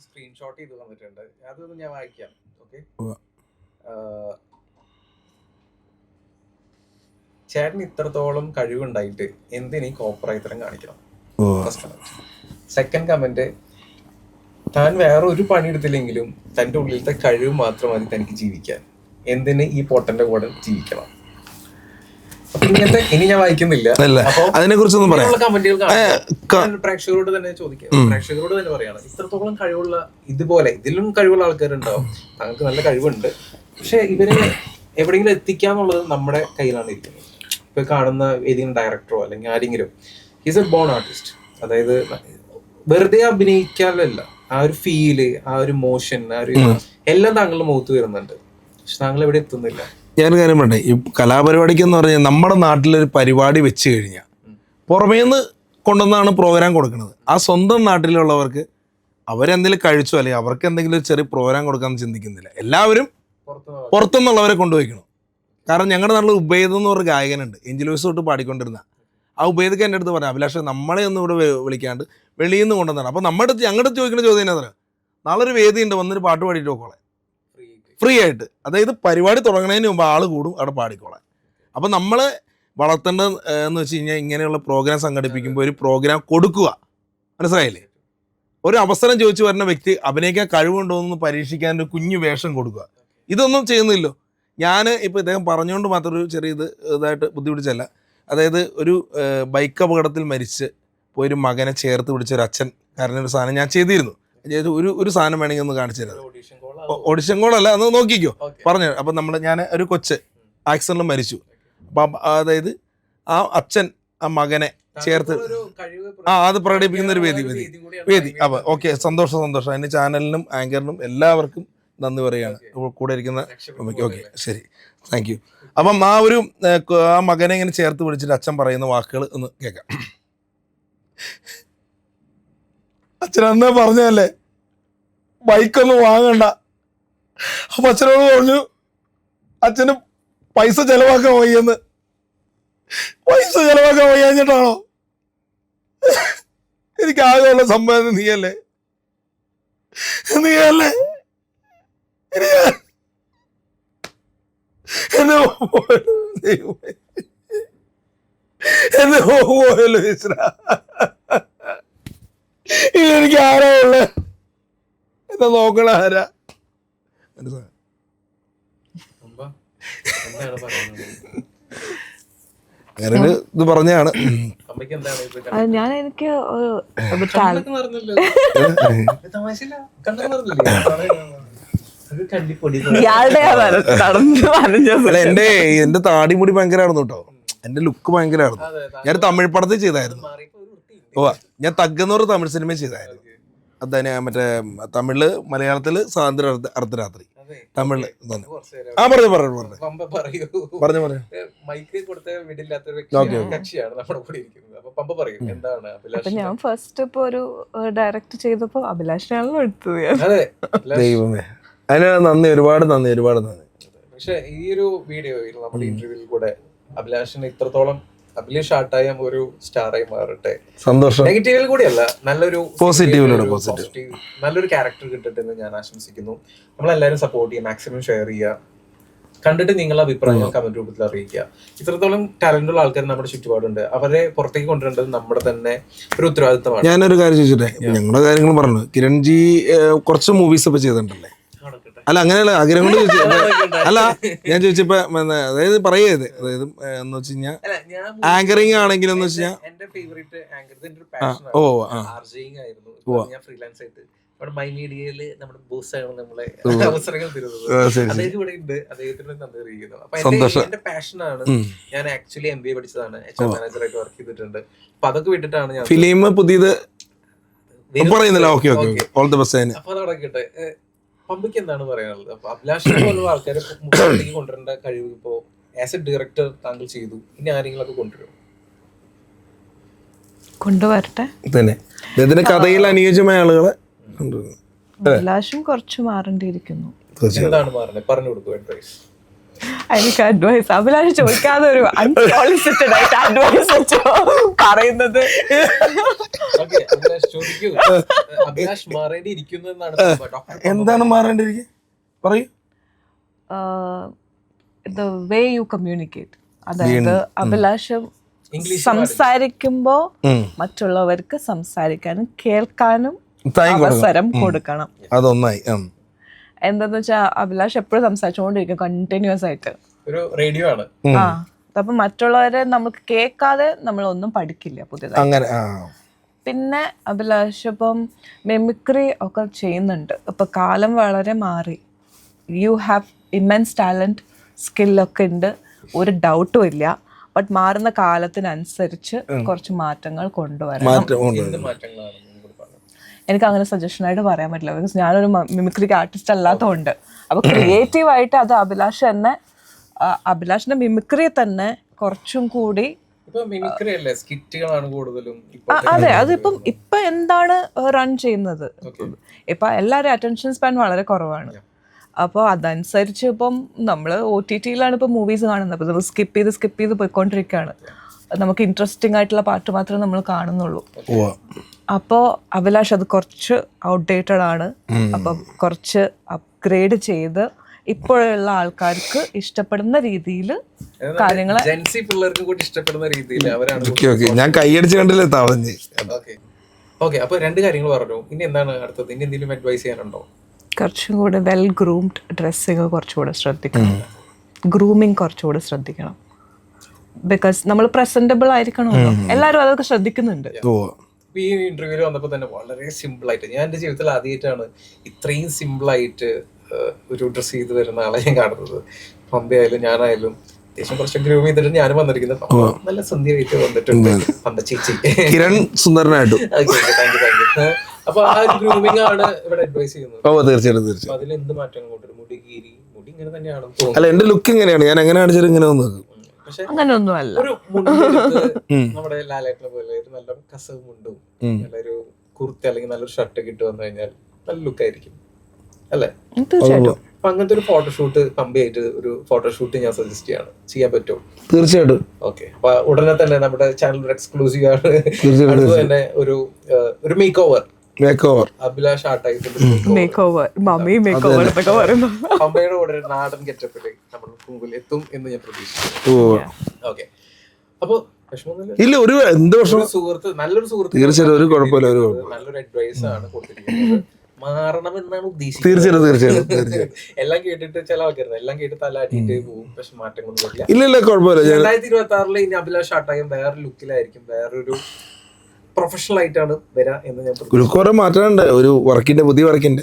സ്ക്രീൻഷോട്ട് ചെയ്ത് വന്നിട്ടുണ്ട്, അതൊന്നും ഞാൻ വായിക്കാം. ചേട്ടൻ ഇത്രത്തോളം കഴിവുണ്ടായിട്ട് എന്തിനീ കോപ്പറേറ്ററും കാണിക്കണം? സെക്കൻഡ് കമന്റ്, താൻ വേറെ ഒരു പണിയെടുത്തില്ലെങ്കിലും തൻ്റെ ഉള്ളിലത്തെ കഴിവ് മാത്രം മതി തനിക്ക് ജീവിക്കാൻ, എന്തിന് ഈ പൊട്ടന്റെ കൂടെ ജീവിക്കണം? ഇനി ഞാൻ വായിക്കുന്നില്ല. അല്ല, അപ്പൊ അതിനെ കുറിച്ചൊന്നും പറയാം. കമന്റുകൾ പ്രേക്ഷകരോട് തന്നെ ചോദിക്കാം, പ്രേക്ഷകരോട് തന്നെ പറയാണ്, ഇത്രത്തോളം കഴിവുള്ള ഇതുപോലെ ഇതിലും കഴിവുള്ള ആൾക്കാരുണ്ടാവും, താങ്കൾക്ക് നല്ല കഴിവുണ്ട്, പക്ഷെ ഇവരെ എവിടെയെങ്കിലും എത്തിക്കാന്നുള്ളത് നമ്മുടെ കയ്യിലാണ് ഇരിക്കുന്നത്. ഇപ്പൊ കാണുന്ന ഏതെങ്കിലും ഡയറക്ടറോ അല്ലെങ്കിൽ ആരെങ്കിലും ഈസ് എ ബോൺ ആർട്ടിസ്റ്റ്, അതായത് വെറുതെ അഭിനയിക്കാനല്ല, ആ ഒരു ഫീല്, ആ ഒരു മോഷൻ, ആ ഒരു എല്ലാം താങ്കളുടെ മുഖത്ത് വരുന്നുണ്ട്, പക്ഷെ താങ്കൾ എവിടെ എത്തുന്നില്ല. ഞാനൊരു കാര്യം പറയട്ടെ, ഈ കലാപരിപാടിക്ക് എന്ന് പറഞ്ഞാൽ നമ്മുടെ നാട്ടിലൊരു പരിപാടി വെച്ച് കഴിഞ്ഞാൽ പുറമേന്ന് കൊണ്ടുവന്നാണ് പ്രോഗ്രാം കൊടുക്കുന്നത്. ആ സ്വന്തം നാട്ടിലുള്ളവർക്ക് അവരെന്തെങ്കിലും കഴിച്ചോ അല്ലെങ്കിൽ അവർക്ക് എന്തെങ്കിലും ഒരു ചെറിയ പ്രോഗ്രാം കൊടുക്കാമെന്ന് ചിന്തിക്കുന്നില്ല. എല്ലാവരും പുറത്തുനിന്നുള്ളവരെ കൊണ്ടുപോയിക്കണം. കാരണം ഞങ്ങളുടെ നാട്ടിൽ ഉബൈദ് എന്ന് പറഞ്ഞ ഗായകനുണ്ട്, എഞ്ചിലോസ് തൊട്ട് പാടിക്കൊണ്ടിരുന്ന. ആ ഉബൈദക്ക് എൻ്റെ അടുത്ത് പറഞ്ഞു, അഭിലാഷ് നമ്മളെ ഒന്നും ഇവിടെ വിളിക്കാണ്ട് വെളിയിൽ നിന്ന് കൊണ്ടുവന്നാണ്. അപ്പോൾ ഞങ്ങളുടെ ചോദിക്കുന്ന ചോദ്യം എന്നാ പറയുക, നാളെ ഒരു വേദി ഉണ്ട്, വന്നൊരു പാട്ട് പാടിയിട്ട് പോക്കോളെ, ഫ്രീ ആയിട്ട്. അതായത് പരിപാടി തുടങ്ങുന്നതിന് മുമ്പ് ആൾ കൂടും, അവിടെ പാടിക്കോളാം. അപ്പം നമ്മൾ വളർത്തേണ്ടത് എന്ന് വെച്ച് കഴിഞ്ഞാൽ ഇങ്ങനെയുള്ള പ്രോഗ്രാം സംഘടിപ്പിക്കുമ്പോൾ ഒരു പ്രോഗ്രാം കൊടുക്കുക, മനസ്സിലായില്ലേ? ഒരു അവസരം ചോദിച്ചു വരുന്ന വ്യക്തി അഭിനയിക്കാൻ കഴിവുണ്ടോ എന്ന് പരീക്ഷിക്കാൻ ഒരു കുഞ്ഞു വേഷം കൊടുക്കുക. ഇതൊന്നും ചെയ്യുന്നില്ലോ. ഞാൻ ഇപ്പോൾ ഇദ്ദേഹം പറഞ്ഞുകൊണ്ട് മാത്രം ഒരു ചെറിയ ഇതായിട്ട് ബുദ്ധിമുട്ടിച്ചല്ല. അതായത് ഒരു ബൈക്ക് അപകടത്തിൽ മരിച്ച് പോയൊരു മകനെ ചേർത്ത് പിടിച്ചൊരു അച്ഛൻ കാരണം ഒരു സാധനം ഞാൻ ചെയ്തിരുന്നു. ഒരു സാധനം വേണമെങ്കിൽ ഒന്ന് കാണിച്ചു തരാം. ഓഡിഷൻ കോളല്ല, അന്ന് നോക്കിക്കോ പറഞ്ഞു. അപ്പം ഞാൻ ഒരു കൊച്ച് ആക്സിഡന്റിൽ മരിച്ചു. അപ്പം അതായത് ആ അച്ഛൻ ആ മകനെ ചേർത്ത് അത് പ്രകടിപ്പിക്കുന്ന ഒരു വേദി. അപ്പം ഓക്കെ, സന്തോഷം. അതിന് ചാനലിനും ആങ്കറിനും എല്ലാവർക്കും നന്ദി പറയുകയാണ്, കൂടെ ഇരിക്കുന്ന. ഓക്കെ, ശരി, താങ്ക് യു. അപ്പം ആ മകനെ ഇങ്ങനെ ചേർത്ത് പിടിച്ചിട്ട് അച്ഛൻ പറയുന്ന വാക്കുകൾ ഒന്ന് കേൾക്കാം. അച്ഛൻ അന്നേ പറഞ്ഞല്ലേ ബൈക്കൊന്നും വാങ്ങണ്ട. അപ്പൊ അച്ഛനോട് പറഞ്ഞു അച്ഛന് പൈസ ചെലവാക്കാൻ വയ്യെന്ന്. പൈസ ചെലവാക്കാൻ വയ്യാഞ്ഞിട്ടാണോ? എനിക്ക് ആകെയുള്ള സംഭവം നീയല്ലേ. എന്നെ പോയല്ലോ ഈശ്വര. ഇതെനിക്ക് ആരാ ഉള്ളേ? എന്താ നോക്കണ ആരാ? അങ്ങനെ ഇത് പറഞ്ഞാണ്. എനിക്ക് എന്റെ താടിമുടി ഭയങ്കരമായിരുന്നു കേട്ടോ, എന്റെ ലുക്ക് ഭയങ്കരമായിരുന്നു. ഞാൻ തമിഴ് പടത്തിൽ ചെയ്തായിരുന്നു. ഞാൻ തഗ്ഗെന്ന് പറഞ്ഞ തമിഴ് സിനിമ ചെയ്തായിരുന്നു. അതന്നെ മറ്റേ തമിഴില് മലയാളത്തില് സ്വാതന്ത്ര്യ അർദ്ധരാത്രി, തമിഴില് തന്നെ. ആ പറഞ്ഞു. ഞാൻ ഫസ്റ്റ് ഇപ്പൊ ഒരു ഡയറക്റ്റ് ചെയ്തപ്പോ അഭിലാഷിനാണല്ലോ എടുത്തത്. ദൈവമേ, അതിന് നന്ദി, ഒരുപാട് നന്ദി. പക്ഷെ ഈ ഒരു വീഡിയോയിൽ നമ്മുടെ ഇന്റർവ്യൂവിൽ കൂടെ അഭിലാഷിന് ഇത്രത്തോളം അഭിലാഷ് ആട്ടായ ഒരു സ്റ്റാറായി മാറട്ടെ. സന്തോഷം. നെഗറ്റീവിൽ കൂടിയല്ല, നല്ലൊരു പോസിറ്റീവ് നല്ലൊരു ക്യാരക്ടർ കിട്ടട്ടെ എന്ന് ഞാൻ ആശംസിക്കുന്നു. നമ്മളെല്ലാവരും സപ്പോർട്ട് ചെയ്യുക, മാക്സിമം ഷെയർ ചെയ്യുക, കണ്ടിട്ട് നിങ്ങളുടെ അഭിപ്രായം കമന്റ് രൂപത്തിൽ അറിയിക്കുക. ഇത്രത്തോളം ടാലന്റുള്ള ആൾക്കാർ നമ്മുടെ ചുറ്റുപാടുണ്ട്, അവരെ പുറത്തേക്ക് കൊണ്ടുവരേണ്ടത് നമ്മുടെ തന്നെ ഒരു ഉത്തരവാദിത്തമാണ്. ഞാനൊരു കാര്യം ചോദിച്ചിട്ടെ, ഞങ്ങളുടെ കാര്യങ്ങൾ പറഞ്ഞു. കിരൺജി കുറച്ച് മൂവീസ് ഒക്കെ ചെയ്തിട്ടുണ്ടല്ലേ? അല്ല, അങ്ങനെയല്ല, ആഗ്രഹം കൊണ്ട് ചോദിച്ചു. അല്ല, ഞാൻ ചോദിച്ചപ്പോ അതായത് പറയത്, അതായത് എന്ന് വെച്ച് കഴിഞ്ഞാൽ ആങ്കറിങ് ആണെങ്കിലും എന്ന് വെച്ച് കഴിഞ്ഞാൽ മൈ മീഡിയയില് നമ്മുടെ ബൂസ്റ്റാണ് നമ്മളെ അവസരങ്ങൾ തരുന്നത്. അദ്ദേഹം ഇവിടെ ഉണ്ട്, അദ്ദേഹത്തിന് നന്ദി അറിയിക്കുന്നു. അപ്പൊ എന്റെ പാഷനാണ്. ഞാൻ ആക്ച്വലി MBA പഠിച്ചതാണ്, HR മാനേജറായിട്ട് വർക്ക് ചെയ്തിട്ടുണ്ട്. അപ്പൊ അതൊക്കെ വിട്ടിട്ടാണ് ഞാൻ ഫിലിം പുതിയത് പറയുന്നില്ല. അപ്പൊ അത് നടക്കട്ടെ. പമ്പയ്ക്ക് എന്താണ് പറയാനുള്ളത്? അപ്പൊ അഭിലാഷിനെ പോലുള്ള ആൾക്കാരെ മുഖത്തേക്ക് കൊണ്ടുവരേണ്ട കഴിവ് ഇപ്പോ ആസ് എ ഡയറക്ടർ താങ്കൾ ചെയ്തു, ഇനി ആരെങ്കിലൊക്കെ കൊണ്ടുവരും? കൊണ്ടുവരട്ടെ തന്നെ. ഇതിന്റെ കഥയിൽ അനുയോജ്യമായ ആളുകളെ അഭിലാഷും കുറച്ച് മാറേണ്ടിയിരിക്കുന്നു. എന്താണ് മാറേണ്ടത്? പറഞ്ഞു കൊടുക്കും അഡ്വൈസ്. എനിക്ക് അഡ്വൈസ് അഭിലാഷ് ചോദിക്കാതെ ഒരു അൺസോളിസിറ്റഡ് ആയിട്ട് അഡ്വൈസ് പറയുന്നത്. എന്താണ് മാറേണ്ടിയിരിക്കുക? പറയൂ. The way U communicate. അതായത് അഭിലാഷ് സംസാരിക്കുമ്പോ മറ്റുള്ളവർക്ക് സംസാരിക്കാനും കേൾക്കാനും അവസരം കൊടുക്കണം. അതൊന്നായി. എന്താന്ന് വെച്ചാ അഭിലാഷ് എപ്പോഴും സംസാരിച്ചുകൊണ്ടിരിക്കും, കണ്ടിന്യൂസ് ആയിട്ട്. ഒരു റേഡിയോ ആണ്. അപ്പം മറ്റുള്ളവരെ നമുക്ക് കേൾക്കാതെ നമ്മളൊന്നും പഠിക്കില്ല പുതിയതായി. അങ്ങനെ പിന്നെ അഭിലാഷ് ഇപ്പം മെമിക്രി ഒക്കെ ചെയ്യുന്നുണ്ട്. ഇപ്പം കാലം വളരെ മാറി. യു ഹാവ് ഇമെൻസ് ടാലൻറ്റ്, സ്കില്ലൊക്കെ ഉണ്ട്, ഒരു ഡൗട്ടും ഇല്ല. ബട്ട് മാറുന്ന കാലത്തിനനുസരിച്ച് കുറച്ച് മാറ്റങ്ങൾ കൊണ്ടുവരണം. എനിക്ക് അങ്ങനെ സജഷനായിട്ട് പറയാൻ പറ്റില്ല, ബിക്കോസ് ഞാനൊരു മിമിക്രിക്ക് ആർട്ടിസ്റ്റ് അല്ലാത്തതുകൊണ്ട്. അപ്പോൾ ക്രിയേറ്റീവായിട്ട് അത് അഭിലാഷ് തന്നെ, അഭിലാഷിന്റെ മിമിക്രി തന്നെ കുറച്ചും കൂടി അതെ, അതിപ്പം ഇപ്പൊ എന്താണ് റൺ ചെയ്യുന്നത്, ഇപ്പൊ എല്ലാവരും അറ്റൻഷൻ സ്പാൻ വളരെ കുറവാണ്. അപ്പോൾ അതനുസരിച്ച് ഇപ്പം നമ്മൾ OTT-യിലാണ് ഇപ്പോൾ മൂവീസ് കാണുന്നത്. അപ്പോൾ നമ്മൾ സ്കിപ്പ് ചെയ്ത് പോയിക്കൊണ്ടിരിക്കുകയാണ്. നമുക്ക് ഇൻട്രസ്റ്റിംഗ് ആയിട്ടുള്ള പാട്ട് മാത്രമേ നമ്മൾ കാണുന്നുള്ളൂ. അപ്പോൾ അഭിലാഷ് അത് കുറച്ച് ഔട്ട്ഡേറ്റഡ് ആണ്. അപ്പം കുറച്ച് അപ്ഗ്രേഡ് ചെയ്ത് ഇപ്പോഴുള്ള ആൾക്കാർക്ക് ഇഷ്ടപ്പെടുന്ന രീതിയിൽ കാര്യങ്ങൾ, പിള്ളേർക്ക് കൂടി ഇഷ്ടപ്പെടുന്ന രീതിയിൽ ഞാൻ കൈയടിച്ച് കണ്ടില്ലേ തവഞ്ഞ്. ഓക്കെ, അപ്പൊ 2 കാര്യങ്ങൾ പറഞ്ഞു. ഇനി എന്താണ് അടുത്തത്? ഇനി എന്തെങ്കിലും അഡ്വൈസ് ചെയ്യാനുണ്ടോ? കുറച്ചും കൂടെ വെൽ ഗ്രൂംഡ് ഡ്രസ്സിങ് കുറച്ചുകൂടെ ശ്രദ്ധിക്കണം. ഗ്രൂമിങ് കുറച്ചുകൂടെ ശ്രദ്ധിക്കണം. ബിക്കോസ് നമ്മൾ പ്രസന്റബിൾ ആയിരിക്കണമല്ലോ. എല്ലാവരും അതൊക്കെ ശ്രദ്ധിക്കുന്നുണ്ട്. ഈ ഇന്റർവ്യൂവിൽ വന്നപ്പോൾ തന്നെ വളരെ സിമ്പിൾ ആയിട്ട്, ഞാൻ എൻ്റെ ജീവിതത്തിൽ ആദ്യമായിട്ടാണ് ഇത്രയും സിമ്പിൾ ആയിട്ട് ഒരു ഡ്രസ്സ് ചെയ്ത് വരുന്ന ആളെ ഞാൻ കാണുന്നത്. പമ്പ ആയാലും ഞാനായാലും അത്യാവശ്യം കുറച്ച് ഗ്രൂം ചെയ്തിട്ട് ഞാനും വന്നിരിക്കുന്നത്. നല്ല സുന്ദരമായിട്ട് വന്നിട്ടുണ്ട് പമ്പ ചേച്ചി, കിരൺ സുന്ദരനായിട്ടു. അപ്പൊ ആ ഒരു ഗ്രൂമിംഗ് ആണ് ഇവിടെ അഡ്വൈസ് ചെയ്യുന്നത്. തീർച്ചയായിട്ടും അതിൽ എന്ത് മാറ്റങ്ങൾ കൊണ്ടുവരും? മുടി ഇങ്ങനെ തന്നെയാണ്. അല്ല, എന്റെ ലുക്ക് ഇങ്ങനെയാണ്, ഞാൻ എങ്ങനെ കാണിച്ചാലും ഇങ്ങനെ വന്നത്. പക്ഷെ അങ്ങനെയൊന്നും അല്ല. ഒരു നമ്മുടെ ലാലേട്ടനെ പോലെ ഒരു നല്ല കസവ് മുണ്ടും നല്ലൊരു കുർത്തി അല്ലെങ്കിൽ നല്ലൊരു ഷർട്ട് കിട്ടു വന്നു കഴിഞ്ഞാൽ നല്ല ലുക്കായിരിക്കും അല്ലേ? തീർച്ചയായിട്ടും. അപ്പൊ അങ്ങനത്തെ ഒരു ഫോട്ടോഷൂട്ട് പമ്പയായിട്ട് ഒരു ഫോട്ടോഷൂട്ട് ഞാൻ സജസ്റ്റ് ചെയ്യാണ്. ചെയ്യാൻ പറ്റുമോ? തീർച്ചയായിട്ടും. ഓക്കെ, അപ്പൊ ഉടനെ തന്നെ നമ്മുടെ ചാനൽ എക്സ്ക്ലൂസീവ് ആണ്. അടുത്ത് തന്നെ ഒരു മേക്ക് ഓവർ അഭിലാഷ് പമ്പയുടെ കൂടെ നാടൻ ഗെറ്റപ്പില് നമ്മുടെ മുമ്പിൽ എത്തും എന്ന് ഞാൻ പ്രതീക്ഷിക്കുന്നു. ഓക്കെ, അപ്പൊ ഇല്ല, ഒരു സുഹൃത്ത്, നല്ലൊരു സുഹൃത്ത്, നല്ലൊരു അഡ്വൈസ് ആണ് കൊടുത്തിരിക്കുന്നത്. മാറണമെന്നാണ് ഉദ്ദേശിക്കുന്നത്. തീർച്ചയായിട്ടും. എല്ലാം കേട്ടിട്ട് ചില ആൾക്കാർ എല്ലാം കേട്ട് തലാട്ടിട്ട് പോകും, പക്ഷെ മാറ്റങ്ങളൊന്നും വരില്ല. ഇല്ല, കുഴപ്പമില്ല. 2026 ഇനി അഭിലാഷ് ഷാട്ടായും വേറെ ലുക്കിലായിരിക്കും, വേറൊരു പ്രൊഫഷണൽ ആയിട്ടാണ് വരാ എന്ന് ഞാൻ കുറെ മാറ്റാനുണ്ട്. ഒരു വർക്കിന്റെ പുതിയ വർക്കിന്റെ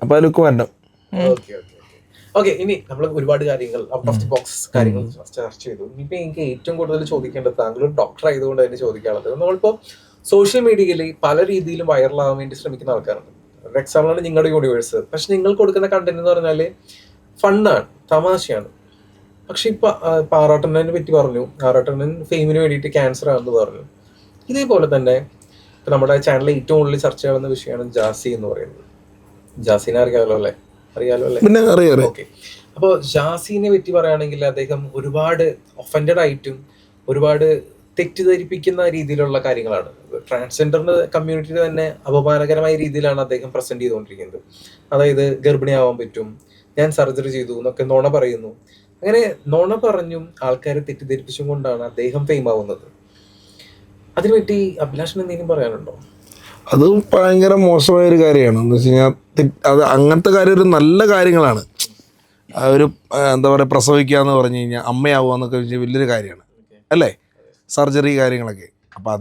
അപ്പൊ ആ ലുക്ക് വേണ്ട. ഓക്കെ, ഇനി നമ്മൾ ഒരുപാട് കാര്യങ്ങൾ ഔട്ട് ഓഫ് ദി ബോക്സ് കാര്യങ്ങൾ ചർച്ച ചെയ്തു. ഇനിയിപ്പോ എനിക്ക് ഏറ്റവും കൂടുതൽ ചോദിക്കേണ്ടത്, താങ്കൾ ഒരു ഡോക്ടർ ആയതുകൊണ്ട് തന്നെ ചോദിക്കാനുള്ളത്, നമ്മളിപ്പോ സോഷ്യൽ മീഡിയയിൽ പല രീതിയിലും വൈറലാകാൻ വേണ്ടി ശ്രമിക്കുന്ന ആൾക്കാരുണ്ട്. ഒരു എക്സാമ്പിളാണ് നിങ്ങളുടെ യൂണിവേഴ്സ്. പക്ഷെ നിങ്ങൾ കൊടുക്കുന്ന കണ്ടന്റ് എന്ന് പറഞ്ഞാൽ ഫണ്ണാണ്, തമാശയാണ്. പക്ഷെ ഇപ്പൊ ആറാട്ടണ്ണനെ പറ്റി പറഞ്ഞു, ആറാട്ടണ്ണൻ ഫെയിമിന് വേണ്ടിയിട്ട് ക്യാൻസർ ആണെന്ന് പറഞ്ഞു. ഇതേപോലെ തന്നെ നമ്മുടെ ചാനലിൽ ഏറ്റവും കൂടുതൽ ചർച്ചയാവുന്ന വിഷയമാണ് ജാസി എന്ന് പറയുന്നത്. ജാസിനെ അറിയാലോ അല്ലേ? ഓക്കെ, അപ്പോൾ ജാസിനെ പറ്റി പറയുകയാണെങ്കിൽ അദ്ദേഹം ഒരുപാട് ഒഫൻഡഡ് ആയിട്ടും ഒരുപാട് തെറ്റിദ്ധരിപ്പിക്കുന്ന രീതിയിലുള്ള കാര്യങ്ങളാണ്. ട്രാൻസ്ജെൻഡറിന്റെ കമ്മ്യൂണിറ്റിയിൽ തന്നെ അപമാനകരമായ രീതിയിലാണ് അദ്ദേഹം പ്രസന്റ് ചെയ്തുകൊണ്ടിരിക്കുന്നത്. അതായത് ഗർഭിണിയാവാൻ പറ്റും, ഞാൻ സർജറി ചെയ്തു എന്നൊക്കെ നുണ പറയുന്നു. അങ്ങനെ നുണ പറഞ്ഞും ആൾക്കാരെ തെറ്റിദ്ധരിപ്പിച്ചും കൊണ്ടാണ് അദ്ദേഹം ഫെയിം ആവുന്നത്. അതിനെപ്പറ്റി അഭിലാഷിന് എന്തെങ്കിലും പറയാനുണ്ടോ? അത് ഭയങ്കര മോശമായ ഒരു കാര്യമാണ്. എന്ന് വെച്ച് കഴിഞ്ഞാൽ അത് അങ്ങനത്തെ കാര്യം ഒരു നല്ല കാര്യങ്ങളാണ്. ഒരു എന്താ പറയുക, പ്രസവിക്കുക എന്ന് പറഞ്ഞു കഴിഞ്ഞാൽ അമ്മയാവുക എന്നൊക്കെ വെച്ചാൽ വലിയൊരു കാര്യമാണ് അല്ലേ? സർജറി കാര്യങ്ങളൊക്കെ. അപ്പം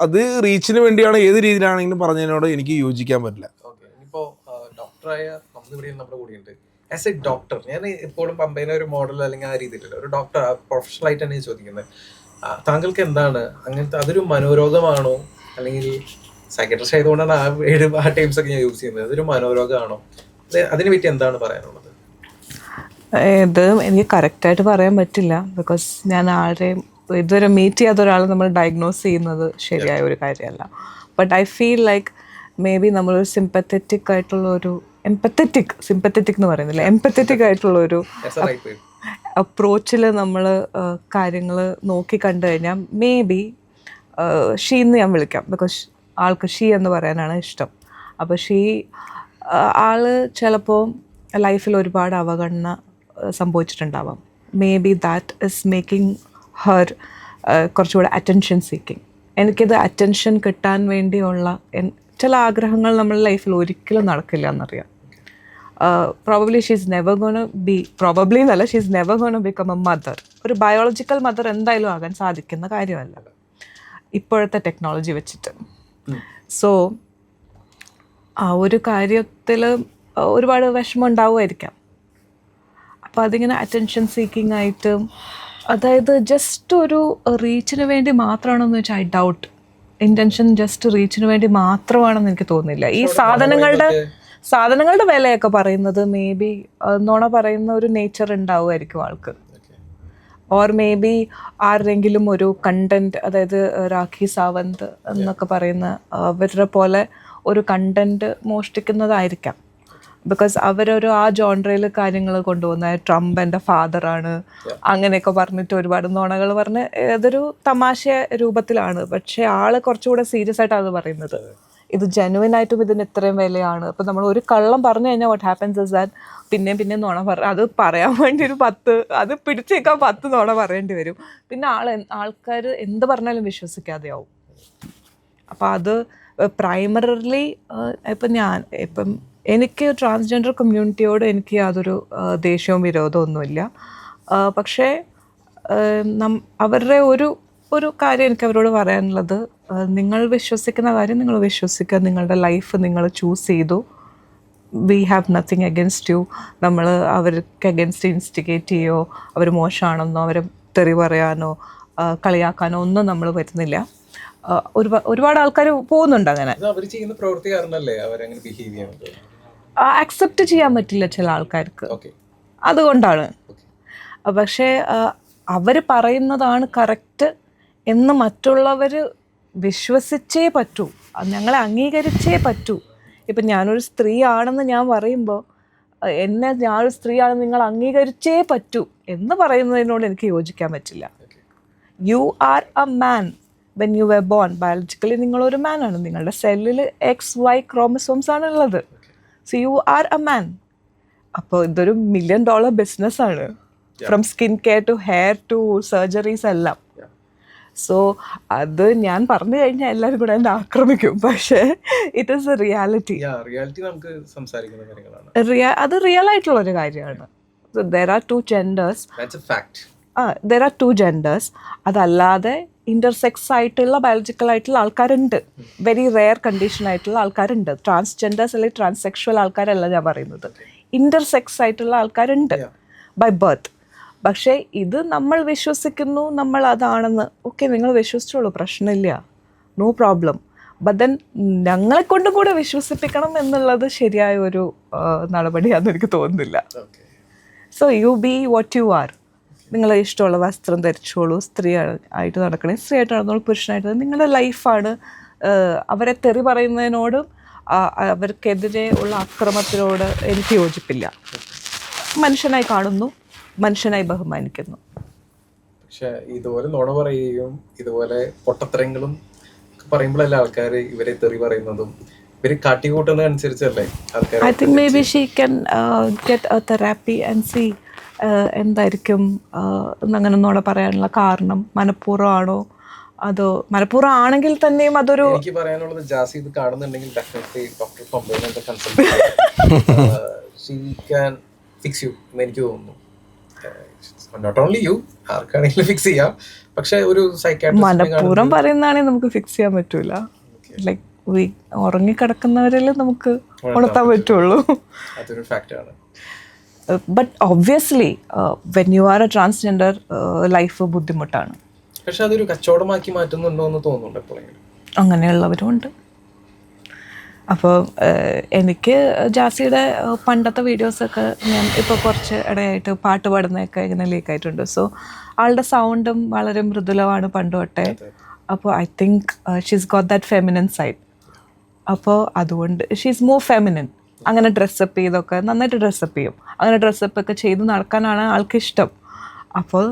അത് റീച്ചിന് വേണ്ടിയാണ്. ഏത് രീതിയിലാണെങ്കിലും പറഞ്ഞതിനോട് എനിക്ക് യോജിക്കാൻ പറ്റില്ല. ഇപ്പോൾ ഡോക്ടറായ നമ്മുടെ കൂടെയുണ്ട്. ആസ് എ ഡോക്ടർ, ഞാൻ എപ്പോഴും പമ്പേനെ ഒരു മോഡൽ അല്ലെങ്കിൽ ആ രീതിയിലല്ല, ഒരു ഡോക്ടർ പ്രൊഫഷണൽ ആയിട്ടാണ് ഞാൻ ചോദിക്കുന്നത്. താങ്കൾക്ക് എന്താണ് അങ്ങനത്തെ, അതൊരു മനോരോഗമാണോ അല്ലെങ്കിൽ സൈക്കട്രിസ്റ്റ് ആയതുകൊണ്ടാണ് ആ ടൈംസ് ഒക്കെ ഞാൻ യൂസ് ചെയ്യുന്നത്, അതൊരു മനോരോഗമാണോ? അതിനെ പറ്റി എന്താണ് പറയാനുള്ളത്? ഇത് എനിക്ക് കറക്റ്റായിട്ട് പറയാൻ പറ്റില്ല, ബിക്കോസ് ഞാൻ ആരെയും ഇതുവരെ മീറ്റ് ചെയ്യാത്ത ഒരാളെ നമ്മൾ ഡയഗ്നോസ് ചെയ്യുന്നത് ശരിയായ ഒരു കാര്യമല്ല. But I feel like may be നമ്മളൊരു സിമ്പത്തറ്റിക് ആയിട്ടുള്ള ഒരു സിമ്പത്തറ്റിക് എന്ന് പറയുന്നില്ല, എംപത്തറ്റിക് ആയിട്ടുള്ള ഒരു അപ്രോച്ചിൽ നമ്മൾ കാര്യങ്ങൾ നോക്കി കണ്ടു കഴിഞ്ഞാൽ മേ ബി ഷീ എന്ന് ഞാൻ വിളിക്കാം, ബിക്കോസ് ആൾക്ക് ഷീ എന്ന് പറയാനാണ് ഇഷ്ടം. അപ്പോൾ ആള് ചിലപ്പോൾ ലൈഫിൽ ഒരുപാട് അവഗണന സംഭവിച്ചിട്ടുണ്ടാവാം. Maybe that is making her കുറച്ചുകൂടെ അറ്റൻഷൻ സീക്കിങ്. എനിക്കിത് അറ്റൻഷൻ കിട്ടാൻ വേണ്ടിയുള്ള ചില ആഗ്രഹങ്ങൾ നമ്മുടെ ലൈഫിൽ ഒരിക്കലും നടക്കില്ല എന്നറിയാം. Probably she's never gonna be probably എന്നല്ല she's never gonna become a mother. ഒരു ബയോളജിക്കൽ മദർ എന്തായാലും ആകാൻ സാധിക്കുന്ന കാര്യമല്ല ഇപ്പോഴത്തെ ടെക്നോളജി വെച്ചിട്ട്. സോ ആ ഒരു കാര്യത്തിൽ ഒരുപാട് വിഷമം ഉണ്ടാവുമായിരിക്കാം. അപ്പോൾ അതിങ്ങനെ അറ്റൻഷൻ സീക്കിംഗ് ആയിട്ടും, അതായത് ജസ്റ്റ് ഒരു റീച്ചിന് വേണ്ടി മാത്രമാണെന്ന് വെച്ചാൽ ഐ ഡൗട്ട്. ഇൻറ്റൻഷൻ ജസ്റ്റ് റീച്ചിന് വേണ്ടി മാത്രമാണെന്ന് എനിക്ക് തോന്നുന്നില്ല. ഈ സാധനങ്ങളുടെ വിലയൊക്കെ പറയുന്നത് മേ ബി നുണ പറയുന്ന ഒരു നേച്ചർ ഉണ്ടാവുമായിരിക്കും ആൾക്ക്. ഓർ മേ ബി ആരുടെങ്കിലും ഒരു കണ്ടന്റ്, അതായത് രാഖി സാവന്ത് എന്നൊക്കെ പറയുന്ന അവരുടെ പോലെ ഒരു കണ്ടന്റ് മോഷ്ടിക്കുന്നതായിരിക്കാം. ബിക്കോസ് അവരൊരു ആ ജോൺറയിൽ കാര്യങ്ങൾ കൊണ്ടുപോകുന്ന ട്രംപ് എൻ്റെ ഫാദറാണ് അങ്ങനെയൊക്കെ പറഞ്ഞിട്ട് ഒരുപാട് നുണകൾ പറഞ്ഞ് അതൊരു തമാശ രൂപത്തിലാണ്. പക്ഷേ ആള് കുറച്ചുകൂടെ സീരിയസ് ആയിട്ടാണ് അത് പറയുന്നത്. ഇത് ജെനുവിൻ ആയിട്ടും ഇതിന് ഇത്രയും വിലയാണ്. അപ്പം നമ്മൾ ഒരു കള്ളം പറഞ്ഞു കഴിഞ്ഞാൽ വാട്ട് ഹാപ്പൻസ് ഇസ് ദാറ്റ് പിന്നെ നുണ അത് പറയാൻ വേണ്ടി ഒരു 10 അത് പിടിച്ചേക്കാൻ 10 നുണ പറയേണ്ടി വരും. പിന്നെ ആൾക്കാർ എന്ത് പറഞ്ഞാലും വിശ്വസിക്കാതെയാവും. അപ്പം അത് പ്രൈമറിലി ഇപ്പം എനിക്ക് ട്രാൻസ്ജെൻഡർ കമ്മ്യൂണിറ്റിയോട് എനിക്ക് യാതൊരു ദേഷ്യവും വിരോധവും ഒന്നുമില്ല. പക്ഷേ അവരുടെ ഒരു കാര്യം എനിക്ക് അവരോട് പറയാനുള്ളത്, നിങ്ങൾ വിശ്വസിക്കുന്ന കാര്യം നിങ്ങൾ വിശ്വസിക്കുക. നിങ്ങളുടെ ലൈഫ് നിങ്ങൾ ചൂസ് ചെയ്തു. We have nothing against U. നമ്മൾ അവർക്ക് അഗൻസ്റ്റ് ഇൻസ്റ്റിഗേറ്റ് ചെയ്യോ അവർ മോശമാണെന്നോ അവരെ തെറി പറയാനോ കളിയാക്കാനോ ഒന്നും നമ്മൾ വരുന്നില്ല. ഒരുപാട് ആൾക്കാർ പോകുന്നുണ്ട് അങ്ങനെ. അക്സെപ്റ്റ് ചെയ്യാൻ പറ്റില്ല ചില ആൾക്കാർക്ക്, അതുകൊണ്ടാണ്. പക്ഷേ അവർ പറയുന്നതാണ് കറക്റ്റ് എന്ന് മറ്റുള്ളവർ വിശ്വസിച്ചേ പറ്റൂ, ഞങ്ങളെ അംഗീകരിച്ചേ പറ്റൂ. ഇപ്പം ഞാനൊരു സ്ത്രീ ആണെന്ന് ഞാൻ പറയുമ്പോൾ ഞാനൊരു സ്ത്രീ ആണെന്ന് നിങ്ങൾ അംഗീകരിച്ചേ പറ്റൂ എന്ന് പറയുന്നതിനോട് എനിക്ക് യോജിക്കാൻ പറ്റില്ല. You are a man when you were born. Biologically നിങ്ങളൊരു മാനാണ്. നിങ്ങളുടെ സെല്ലിൽ XY ക്രോമസോംസ് ആണ് ഉള്ളത്. So you are a man. അപ്പോൾ ഇതൊരു $1 million ബിസിനസ്സാണ്. From skin care to hair to surgeries എല്ലാം. സോ അത് ഞാൻ പറഞ്ഞു കഴിഞ്ഞാൽ എല്ലാവരും കൂടെ എന്നെ ആക്രമിക്കും. പക്ഷേ ഇറ്റ് ഈസ് എ റിയാലിറ്റി. അത് റിയൽ ആയിട്ടുള്ള ഒരു കാര്യമാണ്. There are 2 genders. There are 2 genders. അതല്ലാതെ ഇന്റർസെക്സ് ആയിട്ടുള്ള ബയോളജിക്കൽ ആയിട്ടുള്ള ആൾക്കാരുണ്ട്. വെരി റെയർ കണ്ടീഷൻ ആയിട്ടുള്ള ആൾക്കാരുണ്ട്. ട്രാൻസ്ജെൻഡേഴ്സ് അല്ലെങ്കിൽ ട്രാൻസ്സെക്ഷൽ ആൾക്കാരല്ല ഞാൻ പറയുന്നത്. ഇന്റർസെക്സ് ആയിട്ടുള്ള ആൾക്കാരുണ്ട് ബൈ ബർത്ത്. പക്ഷേ ഇത് നമ്മൾ വിശ്വസിക്കുന്നു, നമ്മൾ അതാണെന്ന്. ഓക്കെ, നിങ്ങൾ വിശ്വസിച്ചോളൂ, പ്രശ്നമില്ല, നോ പ്രോബ്ലം. ബട്ട് ദെൻ ഞങ്ങളെ കൊണ്ടും കൂടെ വിശ്വസിപ്പിക്കണം എന്നുള്ളത് ശരിയായ ഒരു നടപടിയാണെന്ന് എനിക്ക് തോന്നുന്നില്ല. So you B what you are. നിങ്ങളെ ഇഷ്ടമുള്ള വസ്ത്രം ധരിച്ചോളൂ. സ്ത്രീ ആയിട്ട് നടക്കണേ സ്ത്രീ ആയിട്ട് നടന്നോളൂ, പുരുഷനായിട്ട്. നിങ്ങളുടെ ലൈഫാണ്. അവരെ തെറി പറയുന്നതിനോടും അവർക്കെതിരെ ഉള്ള അക്രമത്തിനോട് എനിക്ക് യോജിപ്പില്ല. മനുഷ്യനായി കാണുന്നു, മനുഷ്യനായി ബഹുമാനിക്കുന്നു. പക്ഷെ ഇതുപോലെ നുണ പറയുകയും ഇതുപോലെ പൊട്ടത്തരങ്ങളും പറയുമ്പോഴല്ലേ ആൾക്കാർ ഇവരെ തെറി പറയുന്നതും ഇവര് കാട്ടിക്കൂട്ടുന്നതനുസരിച്ചല്ലേ ആൾക്കാർ. I think maybe she can get a therapy and see എന്തായിരിക്കും അങ്ങനെ നുണ പറയാനുള്ള കാരണം. മനഃപൂർവ്വമാണോ അതോ മനഃപൂർവ്വം ആണെങ്കിൽ തന്നെയും അതൊരു. എനിക്ക് പറയാനുള്ളത്, ജാസി ഇത് കാണുന്നുണ്ടെങ്കിൽ ഡെഫിനറ്റ്ലി ഡോക്ടർ പമ്പേനെ consult she can fix you എന്ന് എനിക്ക് തോന്നുന്നു. നോട്ട് ഓൺലി യു, ആർക്കാണെങ്കിലും ഫിക്സ് ചെയ്യാം. പക്ഷെ ഒരു സൈക്കാട്രിസ്റ്റ് മനഃപൂർവ്വം പറയുന്നതാണെങ്കിൽ നമുക്ക് ഫിക്സ് ചെയ്യാൻ പറ്റൂല. ലൈക്ക് ഉറങ്ങിക്കിടക്കുന്നവരിൽ നമുക്ക് ഉണർത്താൻ പറ്റുള്ളൂ. അതൊരു ഫാക്റ്റാണ്. But obviously when you are a transgender life ബുദ്ധിമുട്ടാണ്. പക്ഷെ അതൊരു കച്ചവടമാക്കി മാറ്റുന്നുണ്ടോ എന്ന് തോന്നുന്നുണ്ട് എപ്പോഴെങ്കിലും. അങ്ങനെയുള്ളവരും ഉണ്ട്. അപ്പോൾ എനിക്ക് ജാസിയുടെ പണ്ടത്തെ വീഡിയോസൊക്കെ ഞാൻ ഇപ്പോൾ കുറച്ച് ഇടയായിട്ട് പാട്ട് പാടുന്നതൊക്കെ ഇങ്ങനെ ലീക്കായിട്ടുണ്ട്. സോ ആളുടെ സൗണ്ടും വളരെ മൃദുലമാണ് പണ്ട് തൊട്ടേ. അപ്പോൾ I think she's got that feminine side. അപ്പോൾ അതുകൊണ്ട് ഷീസ് മോർ ഫെമിനൻ. അങ്ങനെ ഡ്രസ്സപ്പ് ചെയ്തൊക്കെ നന്നായിട്ട് ഡ്രസ്സപ്പ് ചെയ്യും. അങ്ങനെ ഡ്രസ്സപ്പ് ഒക്കെ ചെയ്ത് നടക്കാനാണ് ആൾക്ക് ഇഷ്ടം. അപ്പോൾ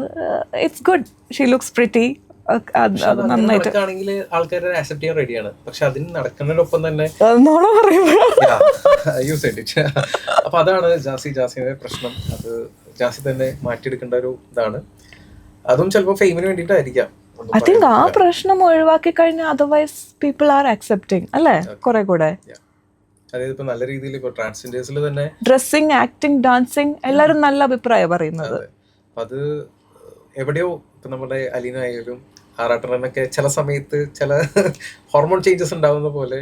it's good. She looks pretty. നന്നായിട്ട് ആൾക്കാർ ആക്സെപ്റ്റ് ചെയ്യാൻ റെഡിയാണ്. പക്ഷെ അതിന് നടക്കുന്നതിനൊപ്പം തന്നെ അപ്പൊ അതാണ് ജാസിയുടെ പ്രശ്നം. അത് ജാസി തന്നെ മാറ്റിയെടുക്കേണ്ട ഒരു ഇതാണ്. അതും ചിലപ്പോൾ ഫെയിമിന് വേണ്ടിയിട്ടായിരിക്കാം. ഐ തിങ്ക് ആ പ്രശ്നം ഒഴിവാക്കി കഴിഞ്ഞാൽ അതർവൈസ് പീപ്പിൾ ആർ അക്സെപ്റ്റിംഗ് അല്ലേ കുറെ കൂടെ. അതായത് ഇപ്പൊ നല്ല രീതിയിൽ ഇപ്പൊ ട്രാൻസ്ജെൻഡേഴ്സിൽ തന്നെ ഡ്രസ്സിങ്, ആക്ടിങ്, ഡാൻസിങ് എല്ലാവരും നല്ല അഭിപ്രായം പറയുന്നത്. അത് എവിടെയോ ഇപ്പൊ നമ്മുടെ അലീന ആയാലും ആറാട്ടനൊക്കെ ചില സമയത്ത് ചില ഹോർമോൺ ചേഞ്ചസ് ഉണ്ടാവുന്ന പോലെ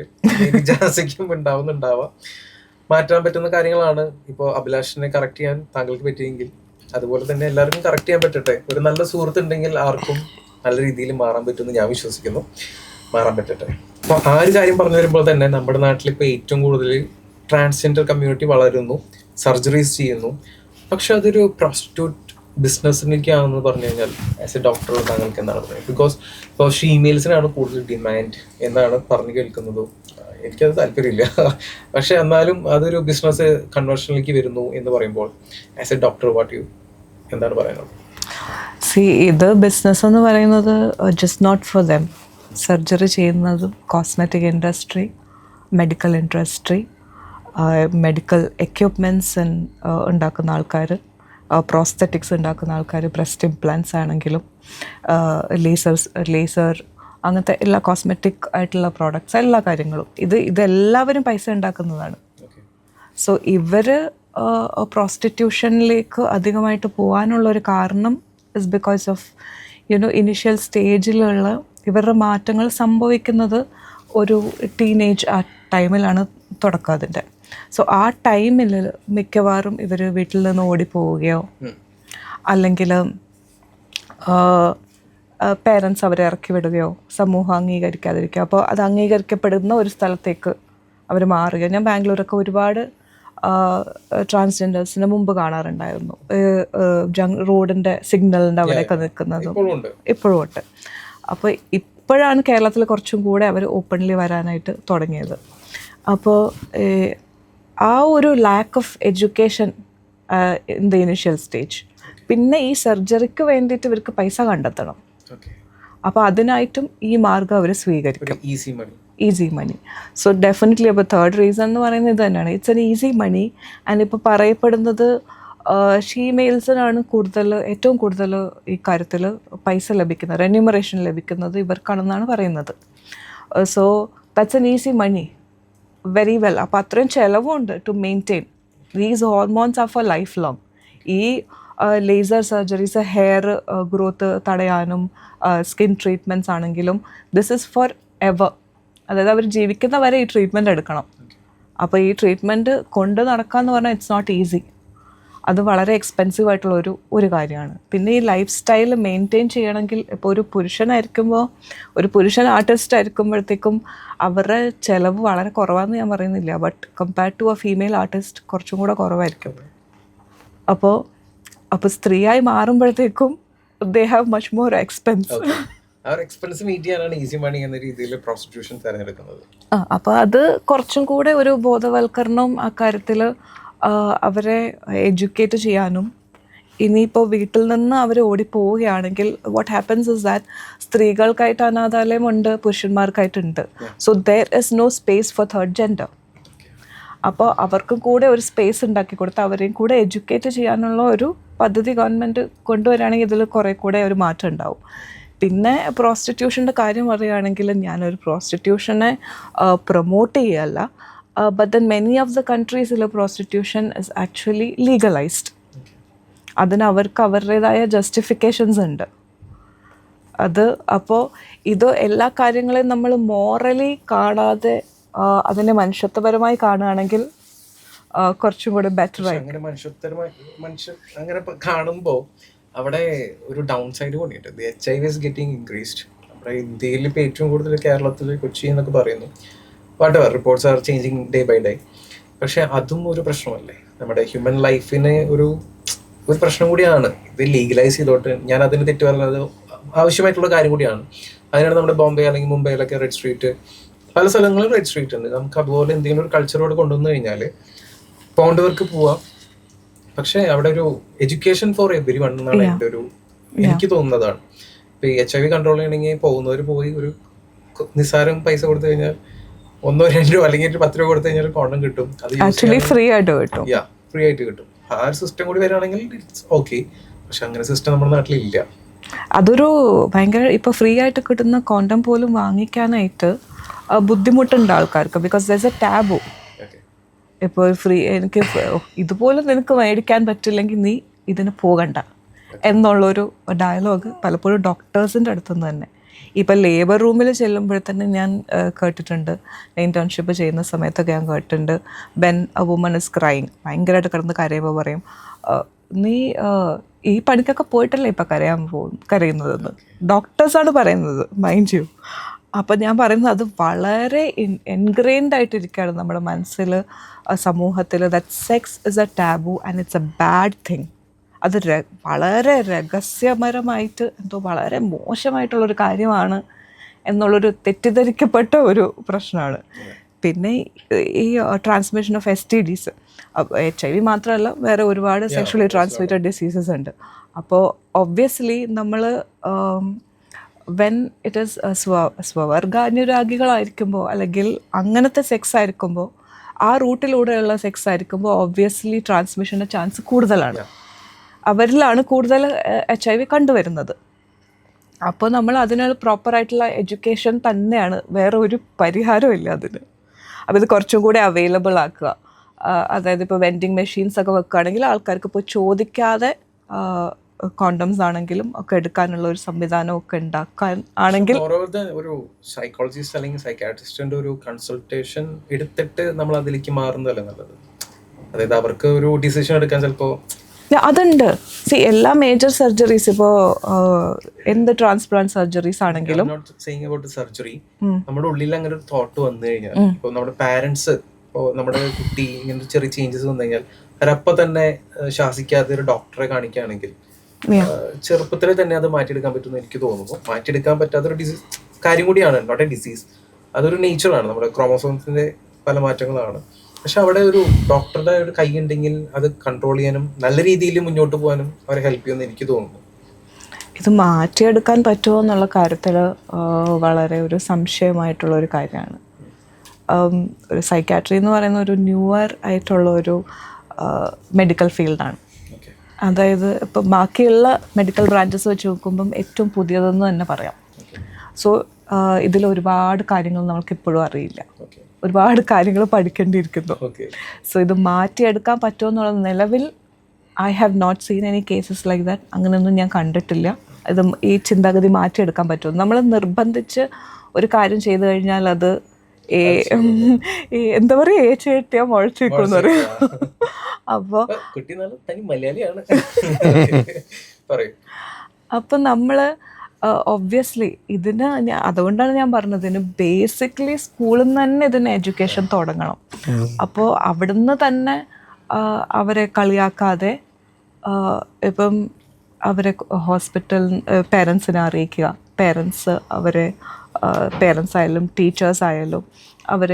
ജാസിക്കും ഉണ്ടാവാം. മാറ്റാൻ പറ്റുന്ന കാര്യങ്ങളാണ്. ഇപ്പോൾ അഭിലാഷിനെ കറക്റ്റ് ചെയ്യാൻ താങ്കൾക്ക് പറ്റിയെങ്കിൽ അതുപോലെ തന്നെ എല്ലാവർക്കും കറക്റ്റ് ചെയ്യാൻ പറ്റട്ടെ. ഒരു നല്ല സുഹൃത്ത് ഉണ്ടെങ്കിൽ ആർക്കും നല്ല രീതിയിൽ മാറാൻ പറ്റുമെന്ന് ഞാൻ വിശ്വസിക്കുന്നു. മാറാൻ പറ്റട്ടെ. അപ്പോൾ ആ ഒരു കാര്യം പറഞ്ഞു വരുമ്പോൾ തന്നെ നമ്മുടെ നാട്ടിൽ ഇപ്പോൾ ഏറ്റവും കൂടുതൽ ട്രാൻസ്ജെൻഡർ കമ്മ്യൂണിറ്റി വളരുന്നു, സർജറീസ് ചെയ്യുന്നു. പക്ഷെ അതൊരു പ്രോസ്റ്റിറ്റ്യൂട്ട് ബിസിനസ്സിലേക്കാണെന്ന് പറഞ്ഞു കഴിഞ്ഞാൽ ആസ് എ ഡോക്ടർ താങ്കൾക്ക് എന്താണ് പറയുന്നത്? ബിക്കോസ് ഇപ്പോൾ ഫീമെയിൽസിനാണ് കൂടുതൽ ഡിമാൻഡ് എന്നാണ് പറഞ്ഞു കേൾക്കുന്നത്. എനിക്കത് താല്പര്യമില്ല. പക്ഷെ എന്നാലും അതൊരു ബിസിനസ് കൺവേർഷനിലേക്ക് വരുന്നു എന്ന് പറയുമ്പോൾ as a doctor what you എന്താണ് പറയുന്നത്? ഇത് ബിസിനസ് എന്ന് പറയുന്നത് just not for them. Surgery ചെയ്യുന്നതും cosmetic industry, medical industry, medical equipments ഉണ്ടാക്കുന്ന ആൾക്കാർ, പ്രോസ്തറ്റിക്സ് ഉണ്ടാക്കുന്ന ആൾക്കാർ, ബ്രസ്റ്റ് ഇംപ്ലാന്റ്സ് ആണെങ്കിലും ലേസർ അങ്ങനത്തെ എല്ലാ കോസ്മെറ്റിക് ആയിട്ടുള്ള പ്രോഡക്ട്സ്, എല്ലാ കാര്യങ്ങളും ഇതെല്ലാവരും പൈസ ഉണ്ടാക്കുന്നതാണ്. സോ ഇവർ പ്രോസ്റ്റിറ്റ്യൂഷനിലേക്ക് അധികമായിട്ട് പോകാനുള്ളൊരു കാരണം ഇസ് ബിക്കോസ് ഓഫ് ഇനിഷ്യൽ സ്റ്റേജിലുള്ള ഇവരുടെ മാറ്റങ്ങൾ സംഭവിക്കുന്നത് ഒരു ടീനേജ് ആ ടൈമിലാണ് തുടക്കം അതിൻ്റെ. സോ ആ ടൈമിൽ മിക്കവാറും ഇവർ വീട്ടിൽ നിന്ന് ഓടിപ്പോവുകയോ അല്ലെങ്കിൽ പേരൻസ് അവരെ ഇറക്കി വിടുകയോ സമൂഹം അംഗീകരിക്കാതിരിക്കുകയോ, അപ്പോൾ അത് അംഗീകരിക്കപ്പെടുന്ന ഒരു സ്ഥലത്തേക്ക് അവർ മാറുകയോ. ഞാൻ ബാംഗ്ലൂരൊക്കെ ഒരുപാട് ട്രാൻസ്ജെൻഡേഴ്സിന് മുമ്പ് കാണാറുണ്ടായിരുന്നു, റോഡിൻ്റെ സിഗ്നലിൻ്റെ അവിടെയൊക്കെ നിൽക്കുന്നതും ഇപ്പോഴും ഉണ്ട്. അപ്പോൾ ഇപ്പോഴാണ് കേരളത്തിൽ കുറച്ചും കൂടെ അവർ ഓപ്പൺലി വരാനായിട്ട് തുടങ്ങിയത്. അപ്പോൾ ആ ഒരു lack of education in the initial stage. പിന്നെ ഈ സർജറിക്ക് വേണ്ടിയിട്ട് ഇവർക്ക് പൈസ കണ്ടെത്തണം. അപ്പോൾ അതിനായിട്ടും ഈ മാർഗം അവർ സ്വീകരിക്കും, ഈസി മണി. സോ ഡെഫിനറ്റ്ലി അപ്പോൾ തേർഡ് റീസൺ എന്ന് പറയുന്നത് ഇത് തന്നെയാണ്, it's an easy money. And ഇപ്പോൾ പറയപ്പെടുന്നത് ഫീമെയിൽസിനാണ് ഏറ്റവും കൂടുതൽ ഈ കാര്യത്തിൽ പൈസ ലഭിക്കുന്നത്, റെന്യൂമറേഷൻ ലഭിക്കുന്നത് ഇവർക്കാണെന്നാണ് പറയുന്നത്. So that's an easy money, very well. അപ്പോൾ അത്രയും ചിലവുണ്ട് to maintain these hormones are for life long. ഈ ലേസർ സർജറീസ്, ഹെയർ ഗ്രോത്ത് തടയാനും സ്കിൻ ട്രീറ്റ്മെൻറ്റ്സ് ആണെങ്കിലും ദിസ് ഇസ് ഫോർ എവർ. അതായത് അവർ ജീവിക്കുന്ന വരെ ഈ ട്രീറ്റ്മെൻറ്റ് എടുക്കണം. അപ്പോൾ ഈ ട്രീറ്റ്മെൻറ്റ് കൊണ്ട് നടക്കാമെന്ന് പറഞ്ഞാൽ ഇറ്റ്സ് നോട്ട് ഈസി. അത് വളരെ എക്സ്പെൻസീവ് ആയിട്ടുള്ള ഒരു കാര്യമാണ്. പിന്നെ ഈ ലൈഫ് സ്റ്റൈൽ മെയിൻറ്റെയിൻ ചെയ്യണമെങ്കിൽ ഇപ്പോൾ ഒരു പുരുഷൻ ആർട്ടിസ്റ്റ് ആയിരിക്കുമ്പോഴത്തേക്കും അവരുടെ ചിലവ് വളരെ കുറവാണെന്ന് ഞാൻ പറയുന്നില്ല, but compared to a female artist കുറച്ചും കൂടെ കുറവായിരിക്കും. അപ്പോൾ സ്ത്രീയായി മാറുമ്പോഴത്തേക്കും they have much more expense. അപ്പോൾ അത് കുറച്ചും കൂടെ ഒരു ബോധവൽക്കരണവും ആ കാര്യത്തിൽ അവരെ എഡ്യൂക്കേറ്റ് ചെയ്യാനും. ഇനിയിപ്പോൾ വീട്ടിൽ നിന്ന് അവർ ഓടിപ്പോവുകയാണെങ്കിൽ വാട്ട് ഹാപ്പൻസ് ഇസ് ദാറ്റ് സ്ത്രീകൾക്കായിട്ട് അനാഥാലയമുണ്ട്, പുരുഷന്മാർക്കായിട്ടുണ്ട്. So there is no space for third gender. അപ്പോൾ അവർക്കും കൂടെ ഒരു സ്പേസ് ഉണ്ടാക്കി കൊടുത്ത് അവരെയും കൂടെ എഡ്യൂക്കേറ്റ് ചെയ്യാനുള്ള ഒരു പദ്ധതി ഗവൺമെൻറ് കൊണ്ടുവരികയാണെങ്കിൽ ഇതിൽ കുറേ കൂടെ ഒരു മാറ്റം ഉണ്ടാവും. പിന്നെ പ്രോസ്റ്റിറ്റ്യൂഷൻ്റെ കാര്യം പറയുകയാണെങ്കിൽ ഞാനൊരു പ്രോസ്റ്റിറ്റ്യൂഷനെ പ്രൊമോട്ട് ചെയ്യല്ല, but then many of the കൺട്രീസിൽ പ്രോസ്റ്റിറ്റ്യൂഷൻ ഇസ് ആക്ച്വലി ലീഗലൈസ്ഡ്. അതിന് അവർക്ക് അവരുടേതായ ജസ്റ്റിഫിക്കേഷൻസ് ഉണ്ട്. അപ്പോൾ ഇത് എല്ലാ കാര്യങ്ങളെയും നമ്മൾ മോറലി കാണാതെ അതിനെ മനുഷ്യത്വപരമായി കാണുകയാണെങ്കിൽ കുറച്ചും കൂടെ ബെറ്റർ ആയി. അങ്ങനെ കാണുമ്പോൾ അവിടെ ഒരു ഡൗൺ സൈഡ് കൂടിയുണ്ട്. HIV is getting increased. നമ്മുടെ ഇന്ത്യയിൽ ഇപ്പോൾ ഏറ്റവും കൂടുതൽ കേരളത്തിൽ കൊച്ചി എന്നൊക്കെ പറയുന്നു. What reports are changing day by day. പക്ഷെ അതും ഒരു പ്രശ്നമല്ലേ, നമ്മുടെ ഹ്യൂമൻ ലൈഫിന് ഒരു പ്രശ്നം കൂടിയാണ്. ഇത് ലീഗലൈസ് ചെയ്തോട്ട് ഞാൻ അതിന് തെറ്റ് പറയുന്നത് ആവശ്യമായിട്ടുള്ള കാര്യം കൂടിയാണ്. അതിനാണ് നമ്മുടെ ബോംബെ അല്ലെങ്കിൽ മുംബൈയിലൊക്കെ റെഡ് സ്ട്രീറ്റ്, പല സ്ഥലങ്ങളിലും റെഡ് സ്ട്രീറ്റ് ഉണ്ട്. നമുക്ക് അതുപോലെ എന്തെങ്കിലും ഒരു കൾച്ചറോട് കൊണ്ടുവന്നു കഴിഞ്ഞാൽ പൗണ്ട് വർക്ക് പോവാം. പക്ഷെ അവിടെ ഒരു എഡ്യൂക്കേഷൻ ഫോർ എവരി വൺ എന്നാണ് എൻ്റെ എനിക്ക് തോന്നുന്നതാണ്. ഇപ്പൊ ഈ HIV കൺട്രോൾ ചെയ്യണമെങ്കിൽ പോകുന്നവർ പോയി ഒരു നിസ്സാരം പൈസ കൊടുത്തു കഴിഞ്ഞാൽ 1-2 രൂപ അല്ലെങ്കിൽ 10 രൂപ കൊടുത്തു കഴിഞ്ഞാൽ കോണ്ടം കിട്ടും. അത് ഫ്രീ ആയിട്ട് കിട്ടും. ആ ഒരു സിസ്റ്റം കൂടി വരികയാണെങ്കിൽ ഇറ്റ്സ് ഓക്കെ. പക്ഷെ അങ്ങനെ സിസ്റ്റം നമ്മുടെ നാട്ടിലില്ല. അതൊരു ഭയങ്കര ഇപ്പോൾ ഫ്രീ ആയിട്ട് കിട്ടുന്ന കോണ്ടം പോലും വാങ്ങിക്കാനായിട്ട് ബുദ്ധിമുട്ടുണ്ട് ആൾക്കാർക്ക്. Because there is A taboo. ഇപ്പോൾ എനിക്ക് ഇതുപോലെ നിനക്ക് മേടിക്കാൻ പറ്റില്ലെങ്കിൽ നീ ഇതിന് പോകണ്ട എന്നുള്ളൊരു ഡയലോഗ് പലപ്പോഴും ഡോക്ടേഴ്സിൻ്റെ അടുത്തുനിന്ന് തന്നെ. ഇപ്പം ലേബർ റൂമിൽ ചെല്ലുമ്പോഴത്തന്നെ ഞാൻ കേട്ടിട്ടുണ്ട്, ഇൻറ്റേൺഷിപ്പ് ചെയ്യുന്ന സമയത്തൊക്കെ ഞാൻ കേട്ടിട്ടുണ്ട്, when A woman is crying, ഭയങ്കരമായിട്ട് കിടന്ന് കരയുമ്പോൾ പറയും, നീ ഈ പണിക്കൊക്കെ പോയിട്ടല്ലേ ഇപ്പം കരയുന്നതെന്ന് ഡോക്ടേഴ്സാണ് പറയുന്നത്, മൈൻഡ് യു. അപ്പം ഞാൻ പറയുന്നത് അത് വളരെ എൻഗ്രെയിൻഡ് ആയിട്ടിരിക്കുകയാണ് നമ്മുടെ മനസ്സിൽ, സമൂഹത്തിൽ, that sex is A taboo and it's A bad thing. അത് വളരെ രഹസ്യപരമായിട്ട് എന്തോ വളരെ മോശമായിട്ടുള്ളൊരു കാര്യമാണ് എന്നുള്ളൊരു തെറ്റിദ്ധരിക്കപ്പെട്ട ഒരു പ്രശ്നമാണ്. പിന്നെ ഈ ട്രാൻസ്മിഷൻ ഓഫ് STDs, HIV മാത്രമല്ല വേറെ ഒരുപാട് സെക്ഷുവലി ട്രാൻസ്മിറ്റഡ് ഡിസീസസ് ഉണ്ട്. അപ്പോൾ ഒബ്വിയസ്ലി നമ്മൾ വെൻ ഇറ്റ് ഈസ് സ്വവർഗാനുരാഗികളായിരിക്കുമ്പോൾ അല്ലെങ്കിൽ അങ്ങനത്തെ സെക്സ് ആയിരിക്കുമ്പോൾ, ആ റൂട്ടിലൂടെയുള്ള സെക്സ് ആയിരിക്കുമ്പോൾ ഒബ്വിയസ്ലി ട്രാൻസ്മിഷൻ്റെ ചാൻസ് കൂടുതലാണ്. അവരിലാണ് കൂടുതൽ HIV കണ്ടുവരുന്നത്. അപ്പോൾ നമ്മൾ അതിനുള്ള പ്രോപ്പറായിട്ടുള്ള എഡ്യൂക്കേഷൻ തന്നെയാണ്, വേറെ ഒരു പരിഹാരവും ഇല്ല അതിന്. അപ്പോൾ ഇത് കുറച്ചും കൂടെ അവൈലബിൾ ആക്കുക. അതായത് ഇപ്പോൾ വെൻഡിങ് മെഷീൻസ് ഒക്കെ വെക്കുകയാണെങ്കിൽ ആൾക്കാർക്ക് ഇപ്പോൾ ചോദിക്കാതെ കോണ്ടംസ് ആണെങ്കിലും ഒക്കെ എടുക്കാനുള്ള ഒരു സംവിധാനം ഒക്കെ ഉണ്ടാക്കാൻ ആണെങ്കിൽ ഒരു സൈക്കോളജിസ്റ്റ് അല്ലെങ്കിൽ സൈക്കാട്രിസ്റ്റിന്റെ ഒരു കൺസൾട്ടേഷൻ എടുത്തിട്ട് നമ്മൾ അതിലേക്ക് മാറുന്നതല്ലേ നല്ലത്. അതായത് അവർക്ക് ഒരു ഡിസിഷൻ എടുക്കാൻ ചിലപ്പോൾ അതുണ്ട്. എല്ലാ മേജർ സർജറീസ്, ഇപ്പോൾ എന്ത് ട്രാൻസ്പ്ലാന്റ് സർജറീസ് ആണെങ്കിലും സർജറി നമ്മുടെ ഉള്ളിൽ അങ്ങനെ ഒരു തോട്ട് വന്നു കഴിഞ്ഞാൽ, ഇപ്പോൾ നമ്മുടെ പാരന്റ്സ്, ഇപ്പോൾ നമ്മുടെ കുട്ടി ഇങ്ങനെ ചെറിയ ചേഞ്ചസ് വന്നു കഴിഞ്ഞാൽ അവരപ്പം തന്നെ ശാസിക്കാതെ ഒരു ഡോക്ടറെ കാണിക്കുകയാണെങ്കിൽ ചെറുപ്പത്തിലെ തന്നെ അത് മാറ്റിയെടുക്കാൻ പറ്റുമെന്ന് എനിക്ക് തോന്നുന്നു. മാറ്റിയെടുക്കാൻ പറ്റാത്തൊരു ഡിസീസ് കാര്യം കൂടിയാണ്, നോട്ട് എ ഡിസീസ്. അതൊരു നേച്ചറാണ്, നമ്മുടെ ക്രോമോസോംസിന്റെ പല മാറ്റങ്ങളാണ്. പക്ഷെ അവിടെ ഒരു ഡോക്ടറുടെ ഒരു കൈ ഉണ്ടെങ്കിൽ അത് കൺട്രോൾ ചെയ്യാനും നല്ല രീതിയിൽ മുന്നോട്ട് പോകാനും അവരെ ഹെൽപ്പ് ചെയ്യുമെന്ന് എനിക്ക് തോന്നുന്നു. ഇത് മാറ്റിയെടുക്കാൻ പറ്റുമോ എന്നുള്ള കാര്യത്തിൽ വളരെ ഒരു സംശയമായിട്ടുള്ള ഒരു കാര്യമാണ്. ഒരു സൈക്കാട്രി എന്ന് പറയുന്ന ഒരു ന്യൂവർ ആയിട്ടുള്ള ഒരു മെഡിക്കൽ ഫീൽഡാണ്. അതായത് ഇപ്പം ബാക്കിയുള്ള മെഡിക്കൽ ബ്രാഞ്ചസ് വെച്ച് നോക്കുമ്പം ഏറ്റവും പുതിയതെന്ന് തന്നെ പറയാം. സോ ഇതിൽ ഒരുപാട് കാര്യങ്ങൾ നമുക്കിപ്പോഴും അറിയില്ല, ഒരുപാട് കാര്യങ്ങൾ പഠിക്കേണ്ടിയിരിക്കുന്നു. സോ ഇത് മാറ്റിയെടുക്കാൻ പറ്റുമോ എന്നുള്ള നിലവിൽ I have not seen any cases like that. അങ്ങനെയൊന്നും ഞാൻ കണ്ടിട്ടില്ല. ഇത് ഈ ചിന്താഗതി മാറ്റിയെടുക്കാൻ പറ്റുമോ, നമ്മൾ നിർബന്ധിച്ച് ഒരു കാര്യം ചെയ്തു കഴിഞ്ഞാൽ അത് എന്താ പറയുക, ഏച്ചെട്ടിയാൽ മുഴച്ചേക്കുമെന്ന് പറയും. അപ്പോൾ അപ്പം നമ്മൾ ഒബ്വിയസ്ലി ഇതിന് അതുകൊണ്ടാണ് ഞാൻ പറഞ്ഞത്, ഇതിന് ബേസിക്കലി സ്കൂളിൽ നിന്ന് തന്നെ ഇതിന് എഡ്യൂക്കേഷൻ തുടങ്ങണം. അപ്പോൾ അവിടുന്ന് തന്നെ അവരെ കളിയാക്കാതെ, ഇപ്പം അവരെ ഹോസ്പിറ്റൽ പേരൻസിനെ അറിയിക്കുക, പേരൻസ് അവരെ പേരൻസ് ആയാലും ടീച്ചേഴ്സ് ആയാലും അവർ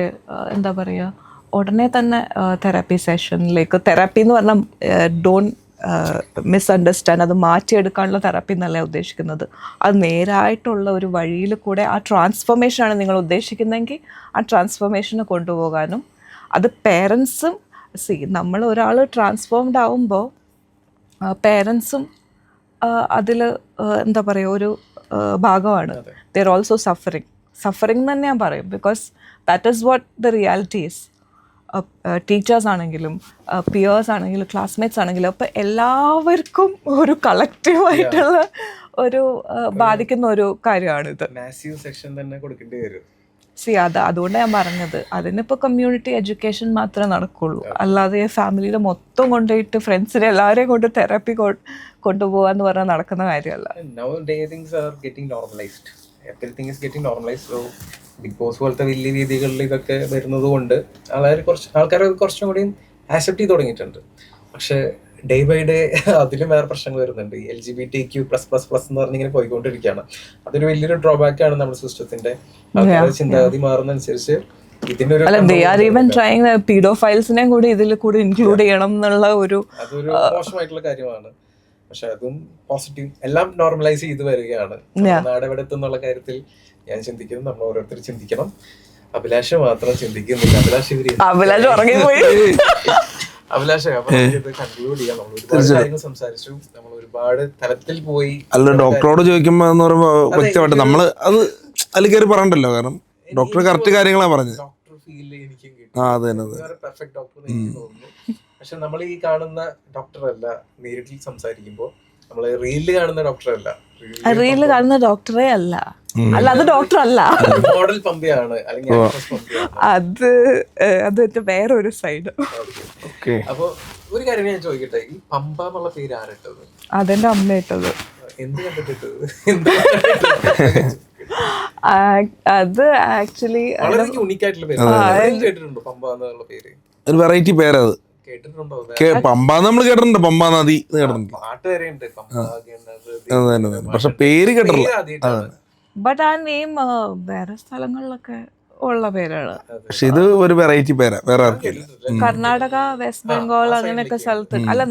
എന്താ പറയുക, ഉടനെ തന്നെ തെറാപ്പി സെഷനിലേക്ക്, തെറാപ്പി എന്ന് പറഞ്ഞാൽ ഡോണ്ട് മിസ്അണ്ടർസ്റ്റാൻഡ്, അത് മാറ്റിയെടുക്കാനുള്ള തെറാപ്പി എന്നല്ല ഉദ്ദേശിക്കുന്നത്. അത് നേരായിട്ടുള്ള ഒരു വഴിയിൽ കൂടെ ആ ട്രാൻസ്ഫോർമേഷനാണ് നിങ്ങൾ ഉദ്ദേശിക്കുന്നതെങ്കിൽ ആ ട്രാൻസ്ഫോർമേഷനെ കൊണ്ടുപോകാനും, അത് പേരൻസും നമ്മൾ ഒരാൾ ട്രാൻസ്ഫോംഡ് ആവുമ്പോൾ പേരൻസും അതിൽ എന്താ പറയുക ഒരു ഭാഗമാണ്. ദേ ആർ ഓൾസോ സഫറിങ് തന്നെ ഞാൻ പറയും, because that is what the reality is. Teachers ആണെങ്കിലും പിയേഴ്സ് ആണെങ്കിലും ക്ലാസ്മേറ്റ്സ് ആണെങ്കിലും അപ്പോൾ എല്ലാവർക്കും ഒരു കളക്റ്റീവായിട്ടുള്ള ഒരു ബാധിക്കുന്ന ഒരു കാര്യമാണിത്. അതുകൊണ്ടാണ് ഞാൻ പറഞ്ഞത്, അതിനിപ്പോൾ കമ്മ്യൂണിറ്റി എഡ്യൂക്കേഷൻ മാത്രമേ നടക്കുള്ളൂ, അല്ലാതെ ഫാമിലിയുടെ മൊത്തം കൊണ്ടുപോയിട്ട് ഫ്രണ്ട്സിനെ എല്ലാവരെയും കൊണ്ട് തെറാപ്പി കൊണ്ടുപോകാന്ന് പറഞ്ഞാൽ നടക്കുന്ന കാര്യമല്ല. ബിഗ് ബോസ് പോലത്തെ വലിയ രീതികളിൽ ഇതൊക്കെ വരുന്നത് കൊണ്ട് ആൾക്കാർ കുറച്ചും കൂടി ആക്സെപ്റ്റ് ചെയ്ത് തുടങ്ങിയിട്ടുണ്ട്. പക്ഷെ ഡേ ബൈ ഡേ അതിലും വേറെ പ്രശ്നങ്ങൾ വരുന്നുണ്ട്. LGBTQ++ എന്ന് പറഞ്ഞിങ്ങനെ പോയിക്കൊണ്ടിരിക്കുകയാണ്. അതൊരു വലിയൊരു ഡ്രോബാക്ക് ആണ് നമ്മുടെ സിസ്റ്റത്തിന്റെ. ചിന്താഗതി മാറുന്നതനുസരിച്ച് ഇതിനൊരു പീഡോഫൈൽസിനെ കൂടി ഇതിൽ കൂടി ഇൻക്ലൂഡ് ചെയ്യണം എന്നുള്ള അതൊരു മോശമായിട്ടുള്ള കാര്യമാണ്. പക്ഷെ അതും പോസിറ്റീവ്, എല്ലാം നോർമലൈസ് ചെയ്ത് വരികയാണ്. നാടെവിടെ എത്തുന്നുള്ള കാര്യത്തിൽ ഞാൻ ചിന്തിക്കുന്നു, നമ്മൾ ഓരോരുത്തർ ചിന്തിക്കണം. അഭിലാഷ മാത്രം ചിന്തിക്കുന്നില്ല. അഭിലാഷ് ഉറങ്ങിപ്പോയി. അഭിലാഷ കൺക്ലൂഡ് ചെയ്യാം. നമ്മൾ ഒരുപാട് കാര്യങ്ങൾ സംസാരിച്ചു, നമ്മൾ ഒരുപാട് തലത്തിൽ പോയി. അല്ല, ഡോക്ടറോട് ചോദിക്കുമ്പോ എന്ന് പറയുമ്പോ വ്യക്തമായിട്ട് നമ്മള് അത് അതിൽ കയറി പറയണ്ടല്ലോ, കാരണം ഡോക്ടർ കറക്റ്റ് കാര്യങ്ങളാണ് പറഞ്ഞത്. ഡോക്ടർ ഫീൽ എനിക്കും കിട്ടി. അത് തന്നെ പെർഫെക്റ്റ് ഡോക്ടർ എനിക്ക് തോന്നുന്നു. പക്ഷെ നമ്മൾ ഈ കാണുന്ന ഡോക്ടർ അല്ല നേരിട്ട് സംസാരിക്കുമ്പോൾ, നമ്മള് റീലില് കാണുന്ന ഡോക്ടർ അല്ല. റീലിൽ കാണുന്ന ഡോക്ടറേ അല്ല, അല്ല അത് ഡോക്ടർ അല്ല, മോഡൽ പമ്പയാണ് അല്ലെങ്കിൽ actress പമ്പയാണ്. അത് അതിന്റെ വേറൊരു സൈഡ്. അപ്പൊ ഒരു കാര്യം ഞാൻ ചോദിക്കട്ടെ, ഈ പമ്പ എന്നുള്ള പേര് ആരിട്ടത്? അതെന്റെ അമ്മ ഇട്ടത്. എന്ത് കണ്ടിട്ടിട്ടത്? അത് ആക്ച്വലി വളരെ യൂണിക് ആയിട്ടുള്ള പേര്. കേട്ടിട്ടുണ്ടോ പമ്പ എന്നുള്ള പേര്? ഒരു വെറൈറ്റി പേരത്. കേട്ടിട്ടുണ്ടോ? പമ്പ നമ്മൾ കേട്ടിട്ടുണ്ട്, പമ്പ നദി കേട്ടിട്ടുണ്ട്, പാട്ട് വരെ ഉണ്ട് പമ്പ. പക്ഷെ പേര് കേട്ടിട്ടില്ല. ബട്ട് ആ നെയിം വേറെ സ്ഥലങ്ങളിലൊക്കെ ഉള്ള പേരാണ്. പക്ഷെ ഇത് ഒരു വെറൈറ്റി പേരാ, വേറെ ആർക്കില്ല. കർണാടക, വെസ്റ്റ് ബംഗാൾ അങ്ങനെയൊക്കെ സ്ഥലത്ത്. അല്ല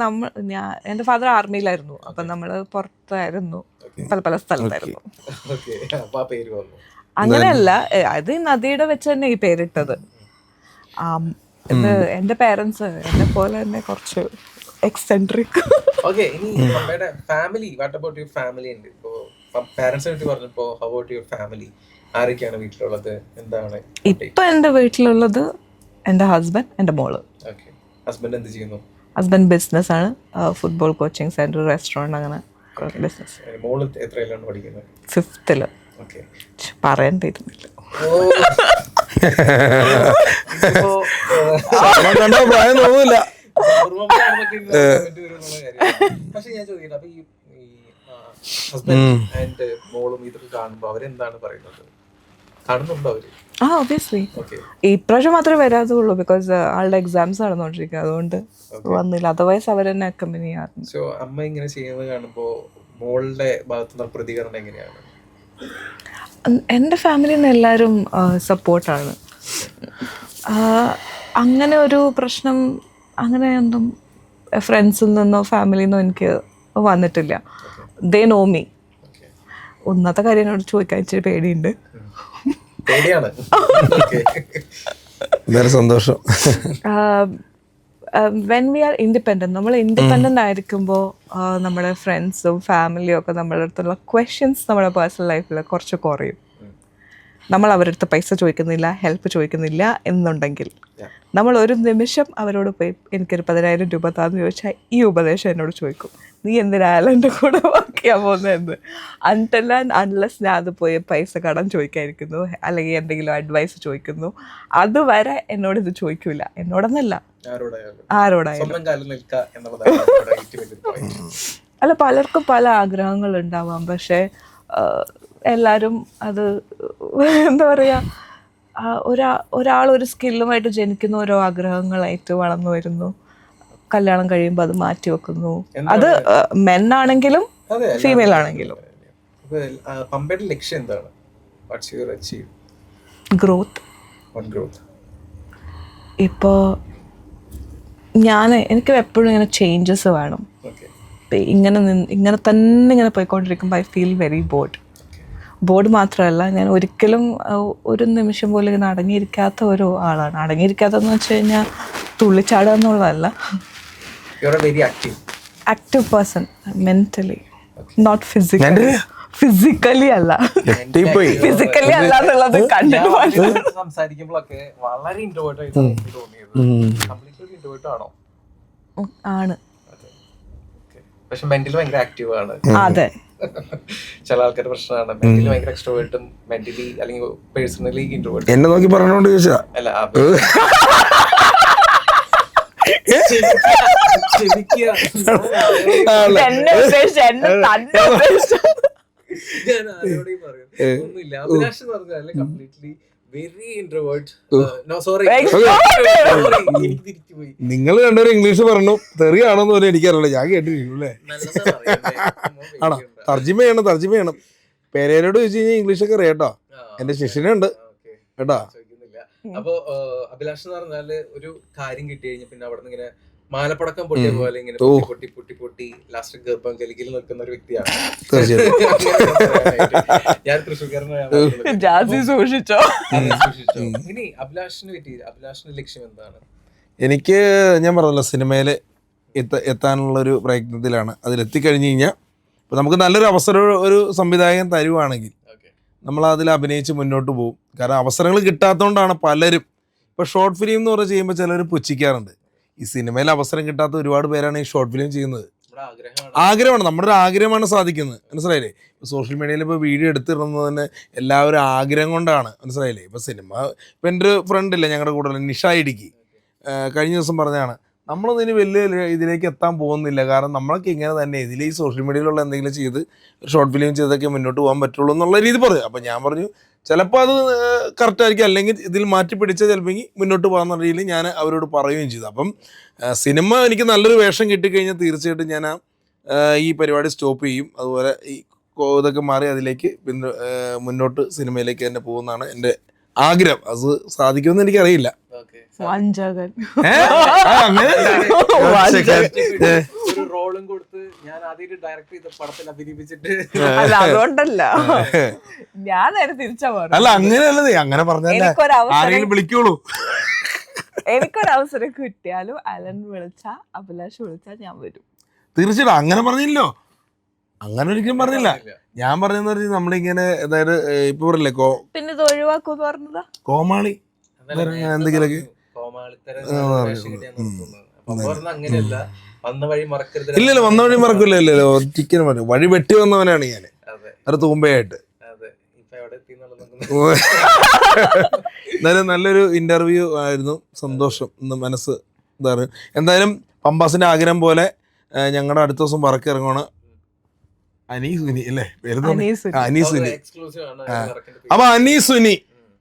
എന്റെ ഫാദർ ആർമിയിലായിരുന്നു, അപ്പൊ നമ്മള് പുറത്തായിരുന്നു, പല പല സ്ഥലത്തായിരുന്നു. അങ്ങനെയല്ല, അത് നദിയുടെ വെച്ച് തന്നെ ഈ പേരിട്ടത്. ഇത് എന്റെ പേരൻസ് എന്നെ പോലെ തന്നെ കുറച്ച് എക്സെൻട്രിക്. ഓക്കെ, ഇനി നമ്മുടെ family, what about your family? ഉണ്ട് ഇപ്പോ പാരന്റ്സിനെ പറ്റി പറഞ്ഞപ്പോ, ഹൗ അബൌട്ട് യുവർ ഫാമിലി? ആരൊക്കെയാണ് വീട്ടിലുള്ളത്? എന്താണ് ഇപ്പൊ എന്റെ വീട്ടിലുള്ളത്? എന്റെ ഹസ്ബൻഡ്, എന്റെ മോള്. ഓക്കെ, ഹസ്ബൻഡ് എന്ത് ചെയ്യുന്നു? ഹസ്ബൻഡ് ബിസിനസ് ആണ്, ഫുട്ബോൾ കോച്ചിങ് സെന്റർ, റെസ്റ്റോറന്റ്, അങ്ങനെ ബിസിനസ്. മോള് എത്രയിലാണ് പഠിക്കുന്നത്? 5th. ഓക്കെ, പറയാൻ തരുന്നില്ല. കണ്ടോ പ്രായം തോന്നില്ല. പക്ഷെ ഞാൻ ചോദിക്കട്ടെ, അപ്പൊ ഈ ഹസ്ബൻഡ് ആൻഡ് മോളും ഇതൊക്കെ കാണുമ്പോ അവരെന്താണ് പറയുന്നത്? കാണുന്നുണ്ടോ അവര്? ഒബിയസ്ലി ഇപ്രാവശ്യം മാത്രമേ വരാതുള്ളൂ, ബിക്കോസ് ആളുടെ എക്സാംസ് നടന്നുകൊണ്ടിരിക്കുക, അതുകൊണ്ട് വന്നില്ല. അതർവൈസ് അവരെന്നെ അക്കമ്പനി ചെയ്യാറുണ്ട്. സോ അമ്മ ഇങ്ങനെ ചെയ്യുന്നത് കാണുമ്പോ മോളുടെ ഭാഗത്തുനിന്ന് പ്രതികരണം എങ്ങനെയാണ്? എൻ്റെ ഫാമിലിയിൽ നിന്ന് എല്ലാവരും സപ്പോർട്ടാണ്. അങ്ങനെ ഒരു പ്രശ്നം അങ്ങനെയൊന്നും ഫ്രണ്ട്സിൽ നിന്നോ ഫാമിലിയിൽ നിന്നോ എനിക്ക് വന്നിട്ടില്ല. They know me. ഒന്നാമത്തെ കാര്യം എന്നോട് ചോദിക്കാൻ ഇച്ചിരി പേടിയുണ്ട്. സന്തോഷം. വെൻ വി ആർ ഇൻഡിപെൻഡൻറ്റ്, നമ്മൾ ഇൻഡിപെൻഡൻ്റ് ആയിരിക്കുമ്പോൾ നമ്മുടെ ഫ്രണ്ട്സും ഫാമിലിയും ഒക്കെ നമ്മുടെ അടുത്തുള്ള ക്വസ്റ്റ്യൻസ് നമ്മുടെ പേഴ്സണൽ ലൈഫിൽ കുറച്ച് കുറയും. നമ്മൾ അവരുടെ അടുത്ത് പൈസ ചോദിക്കുന്നില്ല, ഹെൽപ്പ് ചോദിക്കുന്നില്ല എന്നുണ്ടെങ്കിൽ, നമ്മൾ ഒരു നിമിഷം അവരോട് പോയി എനിക്കൊരു 10,000 രൂപ താന്ന് ചോദിച്ചാൽ ഈ ഉപദേശം എന്നോട് ചോദിക്കും, നീ എന്തിനായാലും എൻ്റെ കൂടെ വർക്ക് ചെയ്യാൻ പോകുന്നതെന്ന്. അൺലെസ് ഞാൻ അത് പോയി പൈസ കടം ചോദിക്കാതിരിക്കുന്നു, അല്ലെങ്കിൽ എന്തെങ്കിലും അഡ്വൈസ് ചോദിക്കുന്നു, അതുവരെ എന്നോട് ഇത് ചോദിക്കില്ല. എന്നോടൊന്നല്ല, ആരോടായാലും. അല്ല, പലർക്കും പല ആഗ്രഹങ്ങൾ ഉണ്ടാവാം, പക്ഷേ എല്ലാവരും അത് എന്താ പറയുക, ഒരാൾ ഒരു സ്കില്ലുമായിട്ട് ജനിക്കുന്ന ഓരോ ആഗ്രഹങ്ങളായിട്ട് വളർന്നു വരുന്നു, കല്യാണം കഴിയുമ്പോൾ അത് മാറ്റി വെക്കുന്നു. അത് മെൻ ആണെങ്കിലും ഫീമെയിൽ ആണെങ്കിലും. പമ്പയുടെ ലക്ഷ്യം എന്താണ്? ഗ്രോത്ത്. ഇപ്പോൾ എനിക്ക് എപ്പോഴും ഇങ്ങനെ ചേഞ്ചസ് വേണം. ഇങ്ങനെ തന്നെ ഇങ്ങനെ പോയിക്കൊണ്ടിരിക്കുമ്പോൾ ഐ ഫീൽ വെരി ബോർഡ് മാത്രമല്ല, ഞാൻ ഒരിക്കലും ഒരു നിമിഷം പോലും ഇങ്ങനെ അടങ്ങിയിരിക്കാത്ത ഒരു ആളാണ്. അടങ്ങിയിരിക്കാത്തതെന്ന് വെച്ച് കഴിഞ്ഞാൽ തുള്ളിച്ചാടുക എന്നുള്ളതല്ല. Active person, mentally, not physically അല്ല. ഫിസിക്കലി അല്ല എന്നുള്ളത് കണ്ടിട്ട് സംസാരിക്കുമ്പോഴൊക്കെ വളരെ ഇൻട്രോവേർട്ട് ആയിട്ട് എനിക്ക് തോന്നിയത്. കംപ്ലീറ്റ്ലി ഇൻട്രോവേർട്ട് ആണോ? ആണ്, പക്ഷെ മെന്റലി ഭയങ്കര ആക്റ്റീവ് ആണ്. അതെ, ചില ആൾക്കാരുടെ പ്രശ്നമാണ് മെന്റലി ഭയങ്കര എക്സ്ട്രോവേർട്ടും മെന്റലി അല്ലെങ്കിൽ പേഴ്സണലി ഇൻട്രോവേർട്ടും. എന്നെ നോക്കി പറഞ്ഞോണ്ട് ചോദിച്ചാ അല്ല, ഞാൻ ആരോടെയും പറയും ഒന്നുമില്ല. അഭിലാഷ് എന്ന് പറഞ്ഞാൽ completely very introvert. No sorry, എനിക്ക് തിരിച്ചുപോയി. നിങ്ങൾ രണ്ടുപേരും ഇംഗ്ലീഷ് പറഞ്ഞു, തെറിയാണോന്ന് പോലും എനിക്കറിയില്ല, ഞാൻ കേട്ടിരിക്കും അല്ലേ? ആണോ? തർജിമ ചെയ്യണം. പേരേരോട് ചോദിച്ചു കഴിഞ്ഞാൽ ഇംഗ്ലീഷൊക്കെ അറിയാട്ടോ, എന്റെ ശിഷ്യനുണ്ട് കേട്ടോ. അപ്പൊ അഭിലാഷ് എന്ന് പറഞ്ഞാല് ഒരു കാര്യം കിട്ടി കഴിഞ്ഞാൽ പിന്നെ അവിടെ നിന്ന് ഇങ്ങനെ മാലപ്പടക്കം പൊട്ടിയ പോലെ ഇങ്ങനെ പൊട്ടി ലാസ്റ്റ് ഗർഭം കലിക്കൽ നിൽക്കുന്ന ഒരു വ്യക്തിയാണ്. ഞാൻ തൃശ്ശൂർക്കാരനാണ്. ഇനി അഭിലാഷിന് പറ്റി, അഭിലാഷിന്റെ ലക്ഷ്യം എന്താണ്? എനിക്ക് ഞാൻ പറഞ്ഞല്ലോ, സിനിമയിൽ എത്താനുള്ളൊരു പ്രയത്നത്തിലാണ്. അതിലെത്തിക്കഴിഞ്ഞ് കഴിഞ്ഞാൽ ഇപ്പം നമുക്ക് നല്ലൊരു അവസരം ഒരു സംവിധായകൻ തരുവാണെങ്കിൽ നമ്മൾ അതിൽ അഭിനയിച്ച് മുന്നോട്ട് പോകും. കാരണം അവസരങ്ങൾ കിട്ടാത്തതുകൊണ്ടാണ് പലരും ഇപ്പോൾ ഷോർട്ട് ഫിലിം എന്ന് പറഞ്ഞ് ചെയ്യുമ്പോൾ ചിലർ പുച്ഛിക്കാറുണ്ട്. ഈ സിനിമയിൽ അവസരം കിട്ടാത്ത ഒരുപാട് പേരാണ് ഈ ഷോർട്ട് ഫിലിം ചെയ്യുന്നത്. ആഗ്രഹമാണ്, നമ്മുടെ ഒരു ആഗ്രഹമാണ് സാധിക്കുന്നത്, മനസ്സിലായില്ലേ? ഇപ്പോൾ സോഷ്യൽ മീഡിയയിൽ ഇപ്പോൾ വീഡിയോ എടുത്തിടുന്നത് തന്നെ എല്ലാവരും ആഗ്രഹം കൊണ്ടാണ്, മനസ്സിലായില്ലേ? ഇപ്പോൾ സിനിമ, ഇപ്പം എൻ്റെ ഒരു ഫ്രണ്ടില്ലേ ഞങ്ങളുടെ കൂടെ, നിഷ ഇടുക്കി, കഴിഞ്ഞ ദിവസം പറഞ്ഞതാണ്, നമ്മളൊന്നും ഇനി വലിയ ഇതിലേക്ക് എത്താൻ പോകുന്നില്ല, കാരണം നമ്മളൊക്കെ ഇങ്ങനെ തന്നെ ഇതിൽ ഈ സോഷ്യൽ മീഡിയയിലുള്ള എന്തെങ്കിലും ചെയ്ത് ഷോർട്ട് ഫിലിം ചെയ്തൊക്കെ മുന്നോട്ട് പോകാൻ പറ്റുള്ളൂ എന്നുള്ള രീതി പറഞ്ഞു. അപ്പോൾ ഞാൻ പറഞ്ഞു ചിലപ്പോൾ അത് കറക്റ്റായിരിക്കും, അല്ലെങ്കിൽ ഇതിൽ മാറ്റി പിടിച്ചാൽ ചിലപ്പോൾ മുന്നോട്ട് പോകാമെന്ന രീതിയിൽ ഞാൻ അവരോട് പറയുകയും ചെയ്തു. അപ്പം സിനിമ എനിക്ക് നല്ലൊരു വേഷം കിട്ടിക്കഴിഞ്ഞാൽ തീർച്ചയായിട്ടും ഞാൻ ഈ പരിപാടി സ്റ്റോപ്പ് ചെയ്യും. അതുപോലെ ഈ ഇതൊക്കെ മാറി അതിലേക്ക് പിന്നെ മുന്നോട്ട് സിനിമയിലേക്ക് തന്നെ പോകുന്നതാണ് എൻ്റെ ആഗ്രഹം. അത് സാധിക്കുമെന്ന് എനിക്കറിയില്ല. വഞ്ചകൻ. ഒരു റോളും കൊടുത്ത് ഞാൻ ആദ്യമായിട്ട് ഡയറക്റ്റ് ചെയ്ത പടത്തിൽ അഭിനയിപ്പിച്ചിട്ട് അല്ല, അതുകൊണ്ടല്ല, ഞാൻ നേരെ തിരിച്ചാ പറഞ്ഞു. അല്ല അങ്ങനെയല്ലേ, അങ്ങനെ പറഞ്ഞാലേ ആരെങ്കിലും വിളിക്കുള്ളൂ. എനിക്കൊരവസരം കിട്ടിയാലും അലൻ വിളിച്ചാ, അഭിലാഷ് വിളിച്ചാ ഞാൻ വരും. തീർച്ചയായിട്ടും അങ്ങനെ പറഞ്ഞില്ലോ, അങ്ങനെ ഒരിക്കലും പറഞ്ഞില്ല. ഞാൻ പറഞ്ഞെന്ന് പറഞ്ഞാൽ നമ്മളിങ്ങനെ, അതായത് ഇപ്പൊ പറയില്ലേ പിന്നെ ഇത് ഒഴിവാക്കൂന്ന് പറഞ്ഞതാ, കോമാളി എന്തെങ്കിലൊക്കെ അങ്ങനെയല്ല, വന്ന വഴി മറക്കരുത്. ഇല്ലല്ലോ, വന്ന വഴി മറക്കില്ല, ഇല്ലല്ലോ, ചിക്കൻ പറയും വഴി വെട്ടി വന്നവനാണ് ഞാൻ, അത് തൂമ്പയായിട്ട്. എന്തായാലും നല്ലൊരു ഇന്റർവ്യൂ ആയിരുന്നു, സന്തോഷം, ഇന്ന് മനസ്സ് ഇതാണ്. എന്തായാലും പമ്പാസിന്റെ ആഗ്രഹം പോലെ ഞങ്ങളുടെ അടുത്ത ദിവസം വർക്ക് ഇറങ്ങുവാണ്. അനീസുനി അല്ലേ പേര്? അനീസുനി. അപ്പൊ അനീസുനി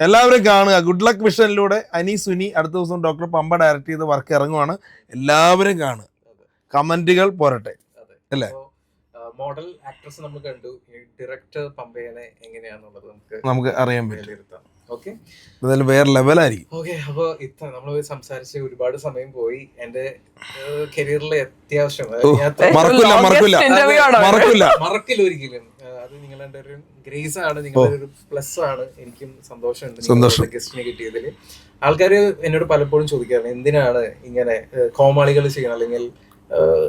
എല്ലാവരും കാണുക. ഗുഡ് ലക്ക് വിഷനിലൂടെ അനീസുനി അടുത്ത ദിവസം ഡോക്ടർ പമ്പ ഡയറക്ട് ചെയ്ത് വർക്ക് ഇറങ്ങുവാണ്. എല്ലാവരും കാണുക, കമന്റുകൾ പോരട്ടെ അല്ലേ? മോഡൽ ആക്ട്രസ് നമ്മൾ കണ്ടു, ഡയറക്ടർ പമ്പയനെ എങ്ങനെയാണെന്നുള്ളത് നമുക്ക് അറിയാൻ പറ്റും. ഓക്കെ, എന്തായാലും വേറെ ലെവലായിരിക്കും. ഓക്കെ, അപ്പോൾ ഇത്ര നമ്മൾ സംസാരിച്ച് ഒരുപാട് സമയം പോയി. എന്റെ കരിയറിലെ അത്യാവശ്യം മറക്കില്ല ഒരിക്കലും. അത് നിങ്ങളുടെ ഒരു ഗ്രേസ് ആണ്, നിങ്ങളുടെ ഒരു പ്ലസ് ആണ്. എനിക്കും സന്തോഷമുണ്ട് ഗസ്റ്റിനെ കിട്ടിയതിൽ. ആൾക്കാർ എന്നോട് പലപ്പോഴും ചോദിക്കാറുണ്ട്, എന്തിനാണ് ഇങ്ങനെ കോമാളികൾ ചെയ്യണം, അല്ലെങ്കിൽ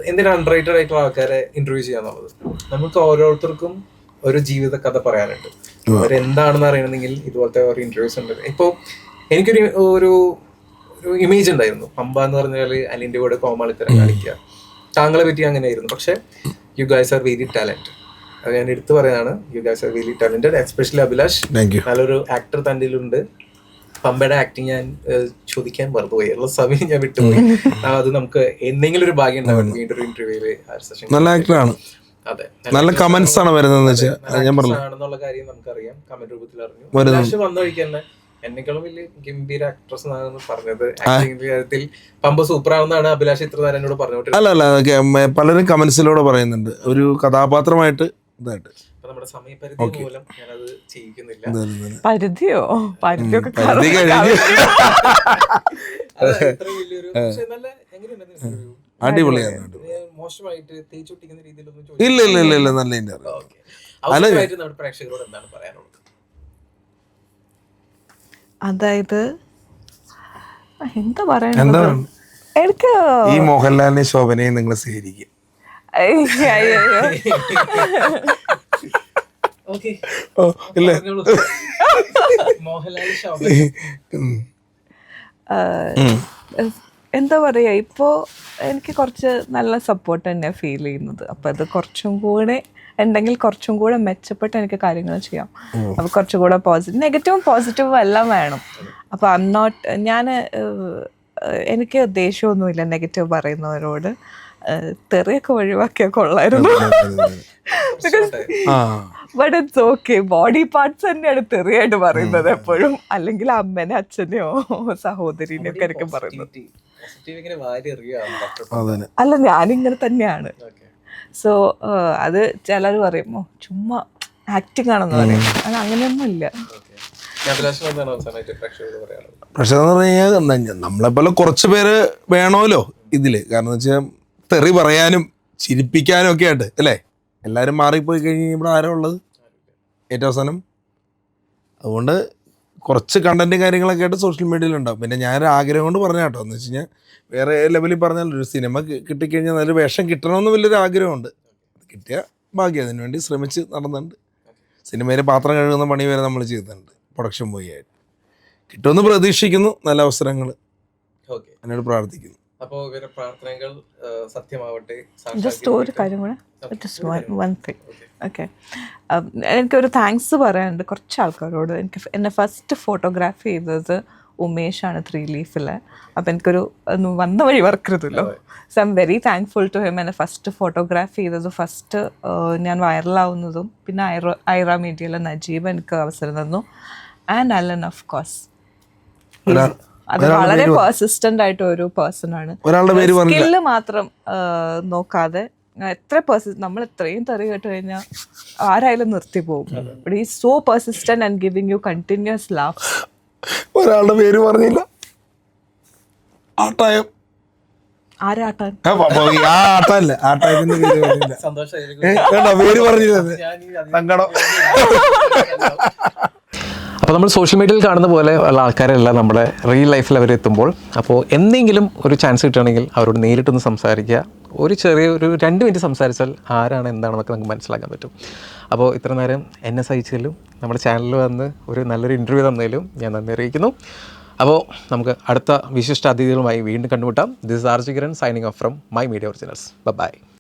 എന്തിനാണ് അൺറൈറ്റഡ് ആയിട്ടുള്ള ആൾക്കാരെ ഇന്റർവ്യൂ ചെയ്യാന്നുള്ളത്. നമുക്ക് ഓരോരുത്തർക്കും ഒരു ജീവിത കഥ പറയാനുണ്ട്. അവരെന്താണെന്ന് അറിയണമെങ്കിൽ ഇതുപോലത്തെ ഒരു ഇന്റർവ്യൂസ് ഉണ്ട്. ഇപ്പോൾ എനിക്കൊരു ഒരു ഇമേജ് ഉണ്ടായിരുന്നു, പമ്പ എന്ന് പറഞ്ഞാൽ അലിന്റെ കൂടെ കോമാളിത്തരം കാണിക്കുക. താങ്കളെ പറ്റി അങ്ങനെയായിരുന്നു. പക്ഷെ you guys are very talent. അത് ഞാൻ എടുത്തു പറയാണ്, you guys are very talented. Especially Abhilash, നല്ലൊരു ആക്ടർ തന്നിലുണ്ട്. പമ്പയുടെ ആക്ടിങ് ഞാൻ ചോദിക്കാൻ മറന്നുപോയി, ഉള്ള സമയം ഞാൻ വിട്ടുപോയി. അത് നമുക്ക് എന്തെങ്കിലും ഒരു ഭാഗ്യം ഉണ്ടാവും വീണ്ടും ഒരു ഇന്റർവ്യൂവില്. നല്ല ആക്ടറാണ്, അതെ, നല്ല കമന്റ്സ് ആണ് വരുന്നത് ആണെന്നുള്ള കാര്യം നമുക്കറിയാം, കമന്റ് രൂപത്തിൽ അറിഞ്ഞു. അഭിലാഷ് വന്ന വഴിക്ക് തന്നെ എന്നെക്കാളും വലിയ ഗംഭീര ആക്ട്രസ് എന്നാണ് പറഞ്ഞത്. ആക്ടിംഗിന്റെ കാര്യത്തിൽ പമ്പ സൂപ്പർ ആവുന്നതാണ് അഭിലാഷ് ഇത്ര നേരം എന്നോട് പറഞ്ഞോട്ട്. അല്ല, പലരും കമന്റ്സിലൂടെ പറയുന്നുണ്ട് ഒരു കഥാപാത്രമായിട്ട് ഇതായിട്ട്. നമ്മുടെ സമയപരിധി മൂലം ഞാനത് ചെയ്യിക്കുന്നില്ല. പരിധിയോ? പരിധിയൊക്കെ അടിപൊളിയാണ്. മോശമായിട്ട് തേച്ചൊട്ടിക്കുന്ന രീതിയിലൊന്നും ഇല്ല ഇല്ല ഇല്ല ഇല്ല, നല്ല നമ്മുടെ പ്രേക്ഷകരോട് എന്താണ് പറയാനുള്ളത്? അതായത് എന്താ പറയാ, എനിക്ക് ഈ മോഹൻലാലിനെ ശോഭനയെ നിങ്ങൾ സ്വീകരിക്കും. എന്താ പറയാ, ഇപ്പോ എനിക്ക് കുറച്ച് നല്ല സപ്പോർട്ട് തന്നെ ഫീൽ ചെയ്യുന്നത്. അപ്പൊ അത് കുറച്ചും കൂടെ ഉണ്ടെങ്കിൽ കുറച്ചും കൂടെ മെച്ചപ്പെട്ട് എനിക്ക് കാര്യങ്ങൾ ചെയ്യാം. അപ്പൊ കുറച്ചും കൂടെ നെഗറ്റീവും പോസിറ്റീവും എല്ലാം വേണം. അപ്പൊ എനിക്ക് ദേഷ്യമൊന്നുമില്ല നെഗറ്റീവ് പറയുന്നവരോട്. തെറിയൊക്കെ ഒഴിവാക്കിയാൽ കൊള്ളായിരുന്നു. But it's okay, body parts തന്നെയാണ് തെറിയായിട്ട് പറയുന്നത് എപ്പോഴും, അല്ലെങ്കിൽ അമ്മനെ അച്ഛനെയോ സഹോദരിനെയോ ഒക്കെ ആയിരിക്കും പറയുന്നത്. അല്ല, ഞാനിങ്ങനെ തന്നെയാണ്. സോ അത് ചിലർ പറയുമോ ചുമ്മാ ആക്ടിങ് ആണെന്ന് പറയും, അത് അങ്ങനെയൊന്നും ഇല്ല. പക്ഷെ എന്ന് പറഞ്ഞു കഴിഞ്ഞാൽ നമ്മളെപ്പോലെ കുറച്ച് പേര് വേണമല്ലോ ഇതില്. കാരണം എന്ന് വെച്ചാൽ തെറി പറയാനും ചിരിപ്പിക്കാനും ഒക്കെ ആയിട്ട് അല്ലേ. എല്ലാവരും മാറിപ്പോയി കഴിഞ്ഞ് ഇവിടെ ആരാ ഉള്ളത് ഏറ്റവും അവസാനം? അതുകൊണ്ട് കുറച്ച് കണ്ടന്റും കാര്യങ്ങളൊക്കെ ആയിട്ട് സോഷ്യൽ മീഡിയയിലുണ്ടാവും. പിന്നെ ഞാനൊരു ആഗ്രഹം കൊണ്ട് പറഞ്ഞ കേട്ടോ, എന്ന് വെച്ച് കഴിഞ്ഞാൽ വേറെ ലെവലിൽ പറഞ്ഞാൽ ഒരു സിനിമ കിട്ടിക്കഴിഞ്ഞാൽ നല്ലൊരു വേഷം കിട്ടണമെന്ന് വലിയൊരു ആഗ്രഹമുണ്ട്. കിട്ടിയ ഭാഗ്യം, അതിനുവേണ്ടി ശ്രമിച്ച് നടന്നുണ്ട്. സിനിമയിൽ പാത്രം കഴുകുന്ന പണി വരെ നമ്മൾ ചെയ്തിട്ടുണ്ട്, പ്രൊഡക്ഷൻ പോയി ആയിട്ട്. കിട്ടുമെന്ന് പ്രതീക്ഷിക്കുന്നു. നല്ല അവസരങ്ങൾ ഓക്കെ. എന്നോട് പ്രാർത്ഥിക്കുന്നു. അപ്പോൾ ഇവരുടെ പ്രാർത്ഥനകൾ സത്യമാവട്ടെ. ജസ്റ്റ് ഒരു കാര്യം കൂടെ, ജസ്റ്റ് വൺ തിങ്. ഓക്കെ, എനിക്കൊരു താങ്ക്സ് പറയാനുണ്ട് കുറച്ച് ആൾക്കാരോട്. എന്നെ ഫസ്റ്റ് ഫോട്ടോഗ്രാഫി ചെയ്തത് ഉമേഷാണ് 3 ലീഫിൽ. അപ്പം എനിക്കൊരു വന്ന വഴി വർക്കരുതല്ലോ. So I am very thankful to him. എന്നെ ഫസ്റ്റ് ഫോട്ടോഗ്രാഫി ചെയ്തത്, ഫസ്റ്റ് ഞാൻ വൈറലാവുന്നതും, പിന്നെ ഐറ മീഡിയയിലെ നജീബ് എനിക്ക് അവസരം തന്നു. And Alan of course. അത് വളരെ പെർസിസ്റ്റന്റ് ആയിട്ട് ഒരു പേഴ്സൺ ആണ്. സ്കില്ല് മാത്രം നോക്കാതെ എത്ര നമ്മൾ എത്രയും തെറി കേട്ട് കഴിഞ്ഞാൽ ആരായാലും നിർത്തി പോകും. But is so persistent and giving you continuous laughs. ഒരാളുടെ പേര് പറഞ്ഞില്ല. ആട്ടായം. ആരാട്ടാൻ? ആട്ടല്ല, ആട്ടായത്തിന്റെ പേര് പറഞ്ഞില്ല. പേര് പറഞ്ഞില്ല. സങ്കടം. അപ്പോൾ നമ്മൾ സോഷ്യൽ മീഡിയയിൽ കാണുന്ന പോലെ ഉള്ള ആൾക്കാരല്ല നമ്മുടെ റിയൽ ലൈഫിൽ അവർ എത്തുമ്പോൾ. അപ്പോൾ എന്തെങ്കിലും ഒരു ചാൻസ് കിട്ടുകയാണെങ്കിൽ അവരോട് നേരിട്ടൊന്ന് സംസാരിക്കുക. ഒരു 2 മിനിറ്റ് സംസാരിച്ചാൽ ആരാണ് എന്താണെന്നൊക്കെ നമുക്ക് മനസ്സിലാക്കാൻ പറ്റും. അപ്പോൾ ഇത്ര നേരം എന്നെ സഹിച്ചതിലും നമ്മുടെ ചാനലിൽ വന്ന് ഒരു നല്ലൊരു ഇൻ്റർവ്യൂ തന്നതിലും ഞാൻ നന്ദി അറിയിക്കുന്നു. അപ്പോൾ നമുക്ക് അടുത്ത വിശിഷ്ട അതിഥികളുമായി വീണ്ടും കണ്ടുമുട്ടാം. This are G Kiran signing off from my media originals. By.